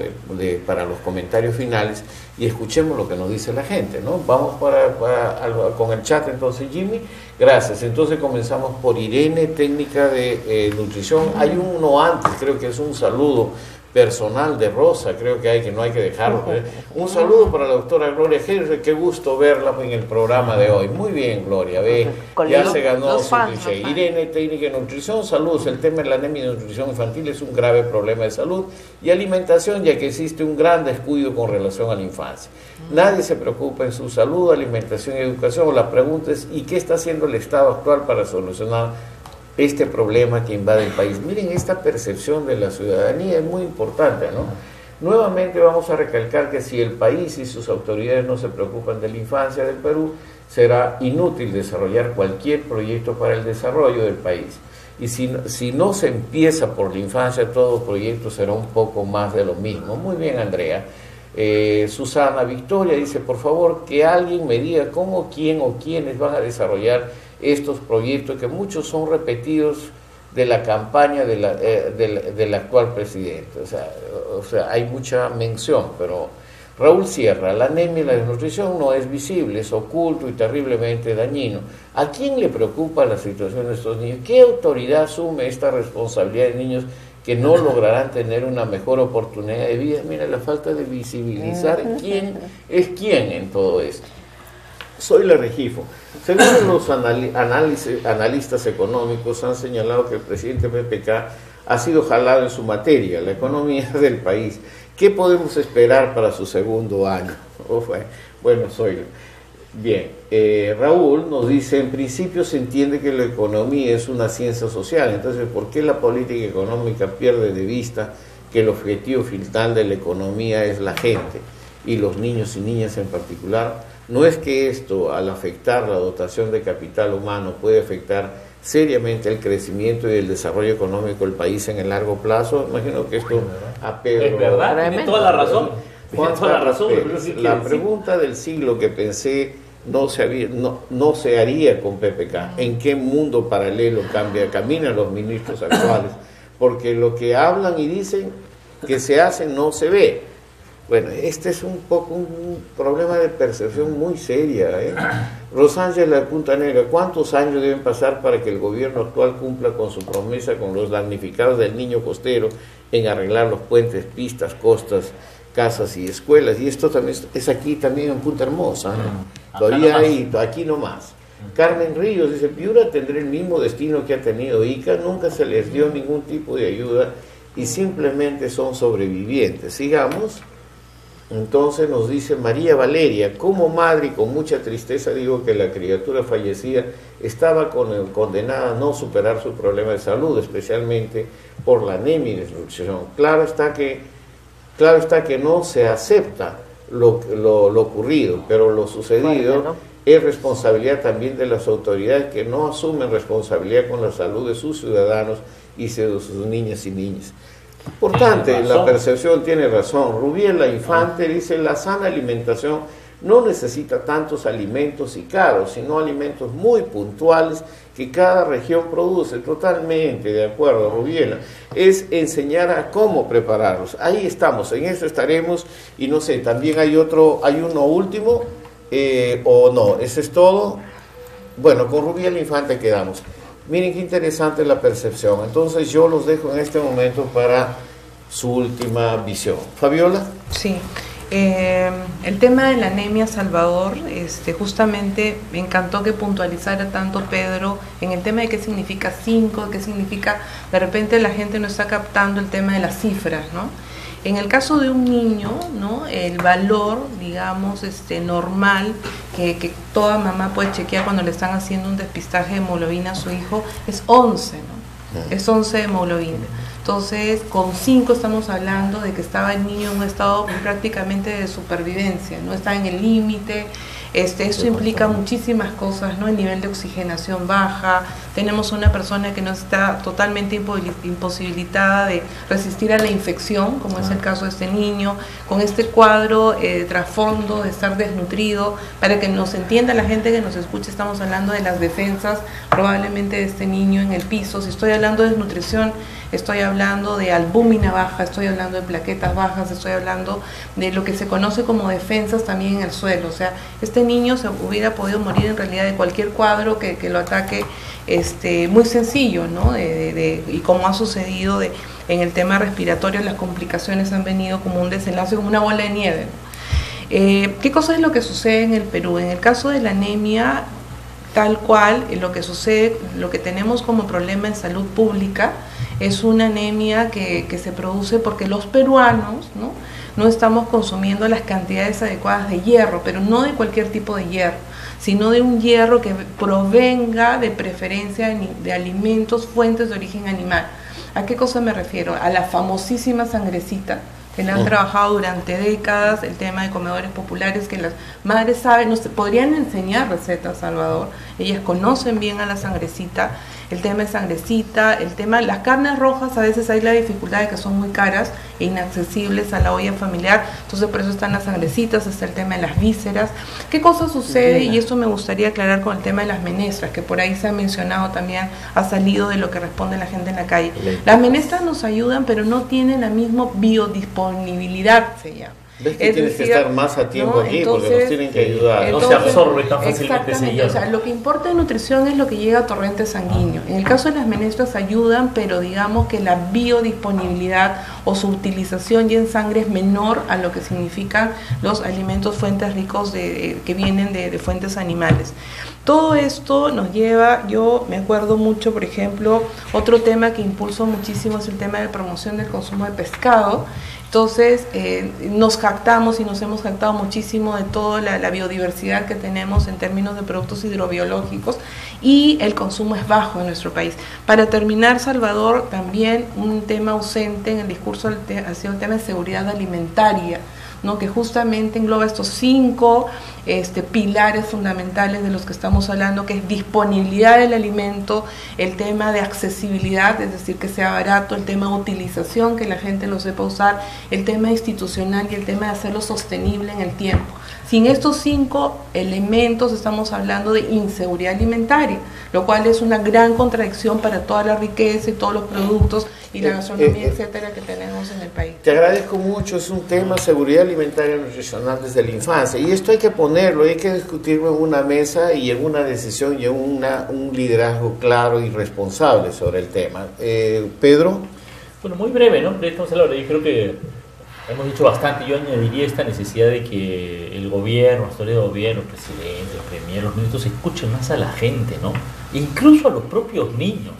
para los comentarios finales y escuchemos lo que nos dice la gente, ¿no? Vamos con el chat entonces, Jimmy. Gracias. Entonces comenzamos por Irene, técnica de nutrición. Hay uno antes, creo que es un saludo personal de Rosa, creo que no hay que dejarlo. Un saludo para la doctora Gloria Henry, qué gusto verla en el programa de hoy. Muy bien, Gloria, ya se ganó su cliché. Irene, técnica de nutrición, saludos. El tema de la anemia y nutrición infantil es un grave problema de salud y alimentación, ya que existe un gran descuido con relación a la infancia. Nadie se preocupa en su salud, alimentación y educación. La pregunta es, ¿y qué está haciendo el Estado actual para solucionar este problema que invade el país? Miren, esta percepción de la ciudadanía es muy importante, ¿no? Nuevamente vamos a recalcar que si el país y sus autoridades no se preocupan de la infancia del Perú, será inútil desarrollar cualquier proyecto para el desarrollo del país. Y si no se empieza por la infancia, todo proyecto será un poco más de lo mismo. Muy bien, Andrea. Susana Victoria dice, por favor, que alguien me diga cómo, quién o quiénes van a desarrollar estos proyectos, que muchos son repetidos de la campaña del actual presidente. O sea, hay mucha mención, pero Raúl Sierra, la anemia y la desnutrición no es visible, es oculto y terriblemente dañino. ¿A quién le preocupa la situación de estos niños? ¿Qué autoridad asume esta responsabilidad de niños que no lograrán tener una mejor oportunidad de vida? Mira, la falta de visibilizar quién es quién en todo esto. Soy la Regifo. Según los analistas económicos han señalado que el presidente PPK ha sido jalado en su materia, la economía del país. ¿Qué podemos esperar para su segundo año? Bueno, bien. Raúl nos dice, en principio se entiende que la economía es una ciencia social, entonces ¿por qué la política económica pierde de vista que el objetivo final de la economía es la gente y los niños y niñas en particular? No es que esto, al afectar la dotación de capital humano, puede afectar seriamente el crecimiento y el desarrollo económico del país en el largo plazo. Imagino que esto a Pedro... Es verdad, tiene toda la razón. La pregunta del siglo que pensé no se haría con PPK. ¿En qué mundo paralelo caminan los ministros actuales? Porque lo que hablan y dicen que se hace no se ve. Bueno, este es un poco un problema de percepción muy seria. Rosángela de Punta Negra, ¿cuántos años deben pasar para que el gobierno actual cumpla con su promesa con los damnificados del Niño Costero en arreglar los puentes, pistas, costas, casas y escuelas? Y esto también es aquí también en Punta Hermosa, ¿no? Todavía hay, aquí nomás. Carmen Ríos dice, Piura tendrá el mismo destino que ha tenido Ica, nunca se les dio ningún tipo de ayuda y simplemente son sobrevivientes. Sigamos. Entonces nos dice María Valeria, como madre y con mucha tristeza digo que la criatura fallecida estaba condenada a no superar su problema de salud, especialmente por la anemia y desnutrición. Claro está que no se acepta lo ocurrido, pero lo sucedido es responsabilidad también de las autoridades que no asumen responsabilidad con la salud de sus ciudadanos y de sus niñas y niñas. Importante, la percepción tiene razón. Rubiela Infante dice, la sana alimentación no necesita tantos alimentos y caros, sino alimentos muy puntuales que cada región produce. Totalmente de acuerdo, Rubiela. Es enseñar a cómo prepararlos. Ahí estamos, en eso estaremos. Y no sé, también hay uno último, o no, ese es todo. Bueno, con Rubiela Infante quedamos. Miren qué interesante la percepción. Entonces yo los dejo en este momento para su última visión. Fabiola. Sí. El tema de la anemia, Salvador, justamente me encantó que puntualizara tanto Pedro en el tema de qué significa 5, qué significa, de repente la gente no está captando el tema de las cifras, ¿no? En el caso de un niño, ¿no? El valor, digamos, normal que toda mamá puede chequear cuando le están haciendo un despistaje de hemoglobina a su hijo es 11, ¿no? Es 11 de hemoglobina. Entonces, con 5 estamos hablando de que estaba el niño en un estado prácticamente de supervivencia, no está en el límite. Eso implica muchísimas cosas, ¿no? El nivel de oxigenación baja, tenemos una persona que no está totalmente imposibilitada de resistir a la infección, como es el caso de este niño, con este cuadro trasfondo de estar desnutrido. Para que nos entienda la gente que nos escuche, estamos hablando de las defensas probablemente de este niño en el piso. Si estoy hablando de desnutrición, estoy hablando de albúmina baja, estoy hablando de plaquetas bajas, estoy hablando de lo que se conoce como defensas también en el suelo. O sea, este niño se hubiera podido morir en realidad de cualquier cuadro que lo ataque, muy sencillo, ¿no? Y como ha sucedido en el tema respiratorio, las complicaciones han venido como un desenlace, como una bola de nieve, ¿no? ¿Qué cosa es lo que sucede en el Perú? En el caso de la anemia, tal cual, lo que sucede, lo que tenemos como problema en salud pública es una anemia que se produce porque los peruanos, ¿no? No estamos consumiendo las cantidades adecuadas de hierro, pero no de cualquier tipo de hierro, sino de un hierro que provenga de preferencia de alimentos, fuentes de origen animal. ¿A qué cosa me refiero? A la famosísima sangrecita, que le han trabajado durante décadas, el tema de comedores populares, que las madres saben, nos podrían enseñar recetas, Salvador, ellas conocen bien a la sangrecita, el tema de sangrecita, el tema de las carnes rojas, a veces hay la dificultad de que son muy caras e inaccesibles a la olla familiar, entonces por eso están las sangrecitas, está el tema de las vísceras. ¿Qué cosa sucede? Y esto me gustaría aclarar con el tema de las menestras, que por ahí se ha mencionado también, ha salido de lo que responde la gente en la calle. Las menestras nos ayudan, pero no tienen la misma biodisponibilidad, se llama. ¿Ves que tienes que estar más a tiempo aquí? Entonces, porque nos tienen que ayudar. No se absorbe tan fácilmente ese hierro. O sea, lo que importa en nutrición es lo que llega a torrente sanguíneo. En el caso de las menestras ayudan, pero digamos que la biodisponibilidad o su utilización ya en sangre es menor a lo que significan los alimentos fuentes ricos que vienen de fuentes animales. Todo esto nos lleva, yo me acuerdo mucho, por ejemplo, otro tema que impulsó muchísimo es el tema de promoción del consumo de pescado. Entonces, nos jactamos y nos hemos jactado muchísimo de toda la biodiversidad que tenemos en términos de productos hidrobiológicos, y el consumo es bajo en nuestro país. Para terminar, Salvador, también un tema ausente en el discurso ha sido el tema de seguridad alimentaria, ¿no? Que justamente engloba estos 5 pilares fundamentales de los que estamos hablando, que es disponibilidad del alimento, el tema de accesibilidad, es decir, que sea barato, el tema de utilización, que la gente lo sepa usar, el tema institucional y el tema de hacerlo sostenible en el tiempo. Sin estos 5 elementos estamos hablando de inseguridad alimentaria, lo cual es una gran contradicción para toda la riqueza y todos los productos y la gastronomía, etcétera, que tenemos en el país. Te agradezco mucho, es un tema seguridad alimentaria y nutricional desde la infancia, y esto hay que ponerlo, hay que discutirlo en una mesa y en una decisión y en un liderazgo claro y responsable sobre el tema. Pedro. Bueno, muy breve, ¿no? Estamos hablando, yo creo que hemos dicho bastante. Yo añadiría esta necesidad de que el gobierno, la historia del gobierno, el presidente, el premier, los ministros escuchen más a la gente, ¿no? Incluso a los propios niños.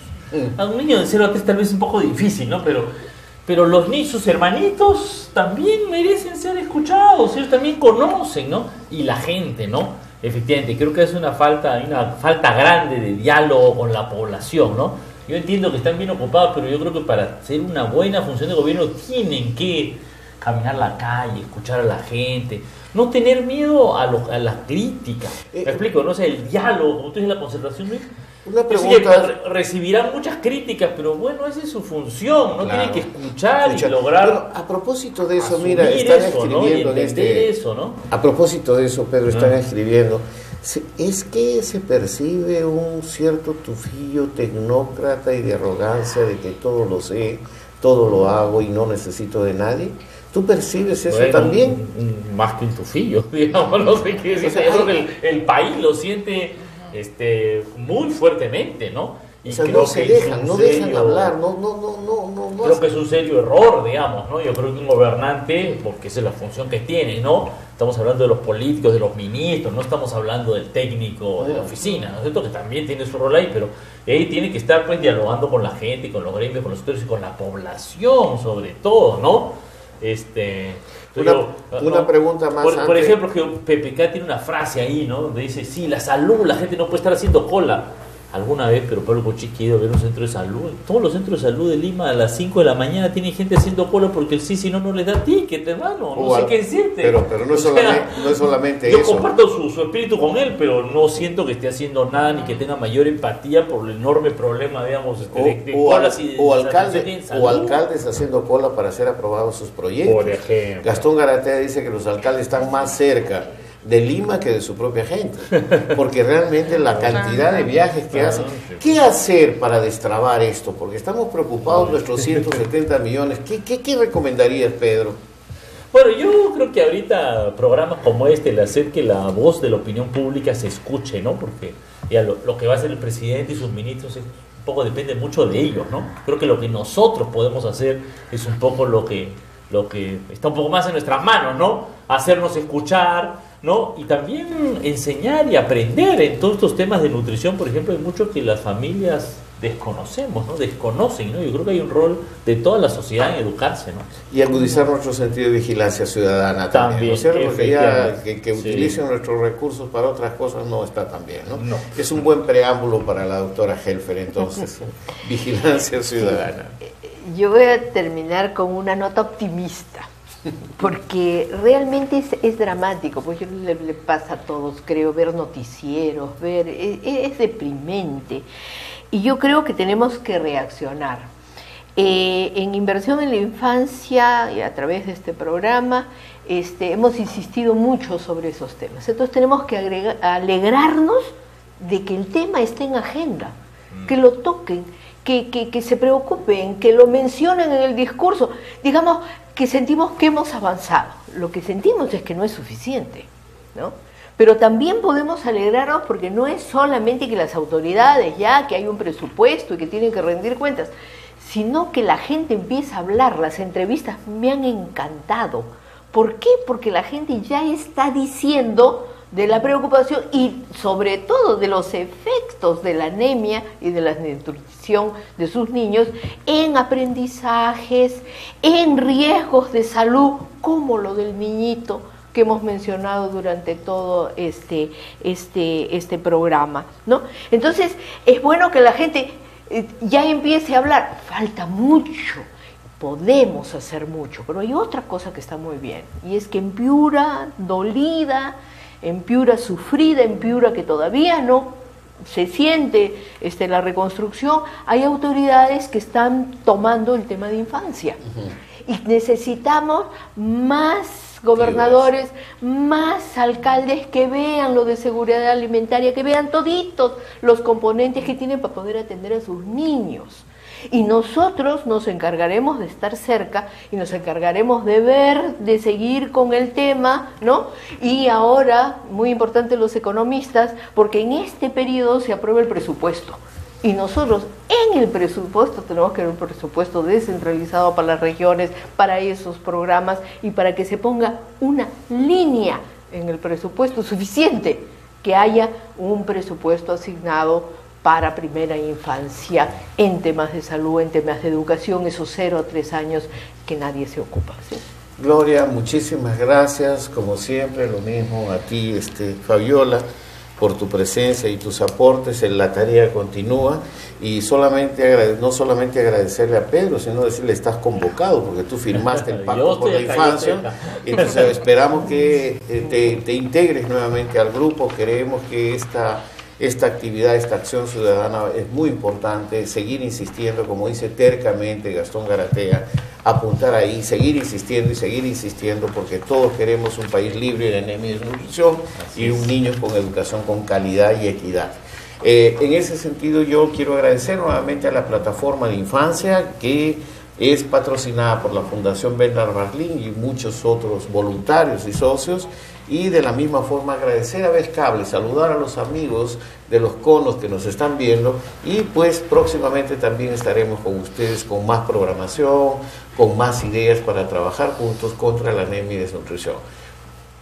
A un niño de 0 a 3 tal vez es un poco difícil, ¿no? Pero los niños, sus hermanitos, también merecen ser escuchados, ellos también conocen, ¿no? Y la gente, ¿no? Efectivamente, creo que es una falta grande de diálogo con la población, ¿no? Yo entiendo que están bien ocupados, pero yo creo que para hacer una buena función de gobierno tienen que caminar la calle, escuchar a la gente, no tener miedo a las críticas. ¿Me explico? No sé, el diálogo, como tú dices, la concentración, ¿no? Una pregunta. Recibirán muchas críticas, pero bueno, esa es su función, ¿no? Tienen que escuchar y lograr. Bueno, a propósito de eso, mira, están escribiendo, ¿no? ¿no? A propósito de eso, Pedro, están escribiendo. ¿Es que se percibe un cierto tufillo tecnócrata y de arrogancia de que todo lo sé, todo lo hago y no necesito de nadie? ¿Tú percibes eso también? Más que un tufillo, digamos, no sé qué decir. Yo creo que el país lo siente muy fuertemente, ¿no? Y o sea, creo no se que dejan, no dejan hablar, no creo que es un serio error, digamos, ¿no? Yo creo que un gobernante, porque esa es la función que tiene, ¿no? Estamos hablando de los políticos, de los ministros, no estamos hablando del técnico de la oficina, ¿no es cierto? Que también tiene su rol ahí, pero ahí tiene que estar pues dialogando con la gente, con los gremios, con los sectores y con la población, sobre todo, ¿no? Una pregunta más por ejemplo, que PPK tiene una frase ahí, ¿no? Donde dice, sí, la salud, la gente no puede estar haciendo cola. Alguna vez, pero Pablo Kuczynski ha ido a ver un centro de salud. Todos los centros de salud de Lima a las 5 de la mañana tienen gente haciendo cola porque el si no les da ticket, hermano. No sé qué decirte. Pero no es solamente yo eso. Yo comparto su espíritu con él, pero no siento que esté haciendo nada ni que tenga mayor empatía por el enorme problema, digamos, de colas y de alcaldes haciendo cola para ser aprobados sus proyectos. Por ejemplo. Gastón Garatea dice que los alcaldes están más cerca de Lima que de su propia gente, porque realmente la cantidad de viajes que hacen. ¿Qué hacer para destrabar esto? Porque estamos preocupados nuestros 170 millones. ¿Qué recomendarías, Pedro? Bueno, yo creo que ahorita programas como este, el hacer que la voz de la opinión pública se escuche, ¿no? Porque ya lo que va a hacer el presidente y sus ministros un poco depende mucho de ellos, ¿no? Creo que lo que nosotros podemos hacer es un poco lo que está un poco más en nuestras manos, ¿no? Hacernos escuchar, ¿no? Y también enseñar y aprender en todos estos temas de nutrición, por ejemplo, hay mucho que las familias desconocemos, ¿no? Desconocen, ¿no? Yo creo que hay un rol de toda la sociedad en educarse, ¿no? Y agudizar nuestro sentido de vigilancia ciudadana también, ¿no es cierto? Porque ya que utilicen nuestros recursos para otras cosas no está tan bien, ¿no? Es un buen preámbulo para la doctora Helfer, entonces, vigilancia ciudadana. Yo voy a terminar con una nota optimista, porque realmente es dramático, porque le pasa a todos, creo, ver noticieros, es deprimente, y yo creo que tenemos que reaccionar. En inversión en la infancia y a través de este programa hemos insistido mucho sobre esos temas, entonces tenemos que alegrarnos de que el tema esté en agenda, que lo toquen, que se preocupen, que lo mencionen en el discurso, digamos que sentimos que hemos avanzado. Lo que sentimos es que no es suficiente, ¿no? Pero también podemos alegrarnos porque no es solamente que las autoridades que hay un presupuesto y que tienen que rendir cuentas, sino que la gente empieza a hablar. Las entrevistas me han encantado. ¿Por qué? Porque la gente ya está diciendo de la preocupación y sobre todo de los efectos de la anemia y de la desnutrición de sus niños en aprendizajes, en riesgos de salud, como lo del niñito que hemos mencionado durante todo este programa, ¿no? Entonces, es bueno que la gente ya empiece a hablar. Falta mucho. Podemos hacer mucho, pero hay otra cosa que está muy bien, y es que en Piura, dolida, en Piura sufrida, en Piura que todavía no se siente la reconstrucción, hay autoridades que están tomando el tema de infancia. Y necesitamos más gobernadores, más alcaldes que vean lo de seguridad alimentaria, que vean toditos los componentes que tienen para poder atender a sus niños. Y nosotros nos encargaremos de estar cerca y nos encargaremos de ver, de seguir con el tema, ¿no? Y ahora, muy importante los economistas, porque en este periodo se aprueba el presupuesto. Y nosotros en el presupuesto tenemos que ver un presupuesto descentralizado para las regiones, para esos programas y para que se ponga una línea en el presupuesto suficiente, que haya un presupuesto asignado para primera infancia en temas de salud, en temas de educación, esos 0 a 3 años que nadie se ocupa, ¿sí? Gloria, muchísimas gracias, como siempre, lo mismo a ti, Fabiola, por tu presencia y tus aportes. La tarea continúa y no solamente agradecerle a Pedro, sino decirle estás convocado porque tú firmaste el pacto por la infancia. Entonces esperamos que te integres nuevamente al grupo. Creemos que esta actividad, esta acción ciudadana es muy importante, seguir insistiendo, como dice tercamente Gastón Garatea, apuntar ahí, seguir insistiendo, porque todos queremos un país libre de anemia y desnutrición y un niño con educación con calidad y equidad. En ese sentido yo quiero agradecer nuevamente a la plataforma de infancia que es patrocinada por la Fundación Bernard Berlín y muchos otros voluntarios y socios, y de la misma forma agradecer a Vez Cable, saludar a los amigos de los conos que nos están viendo, y pues próximamente también estaremos con ustedes con más programación, con más ideas para trabajar juntos contra la anemia y desnutrición.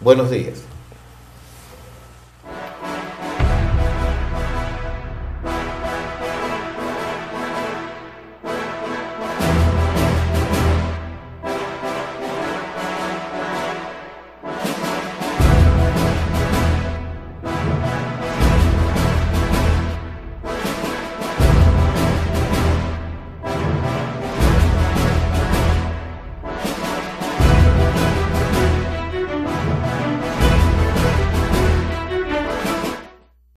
Buenos días.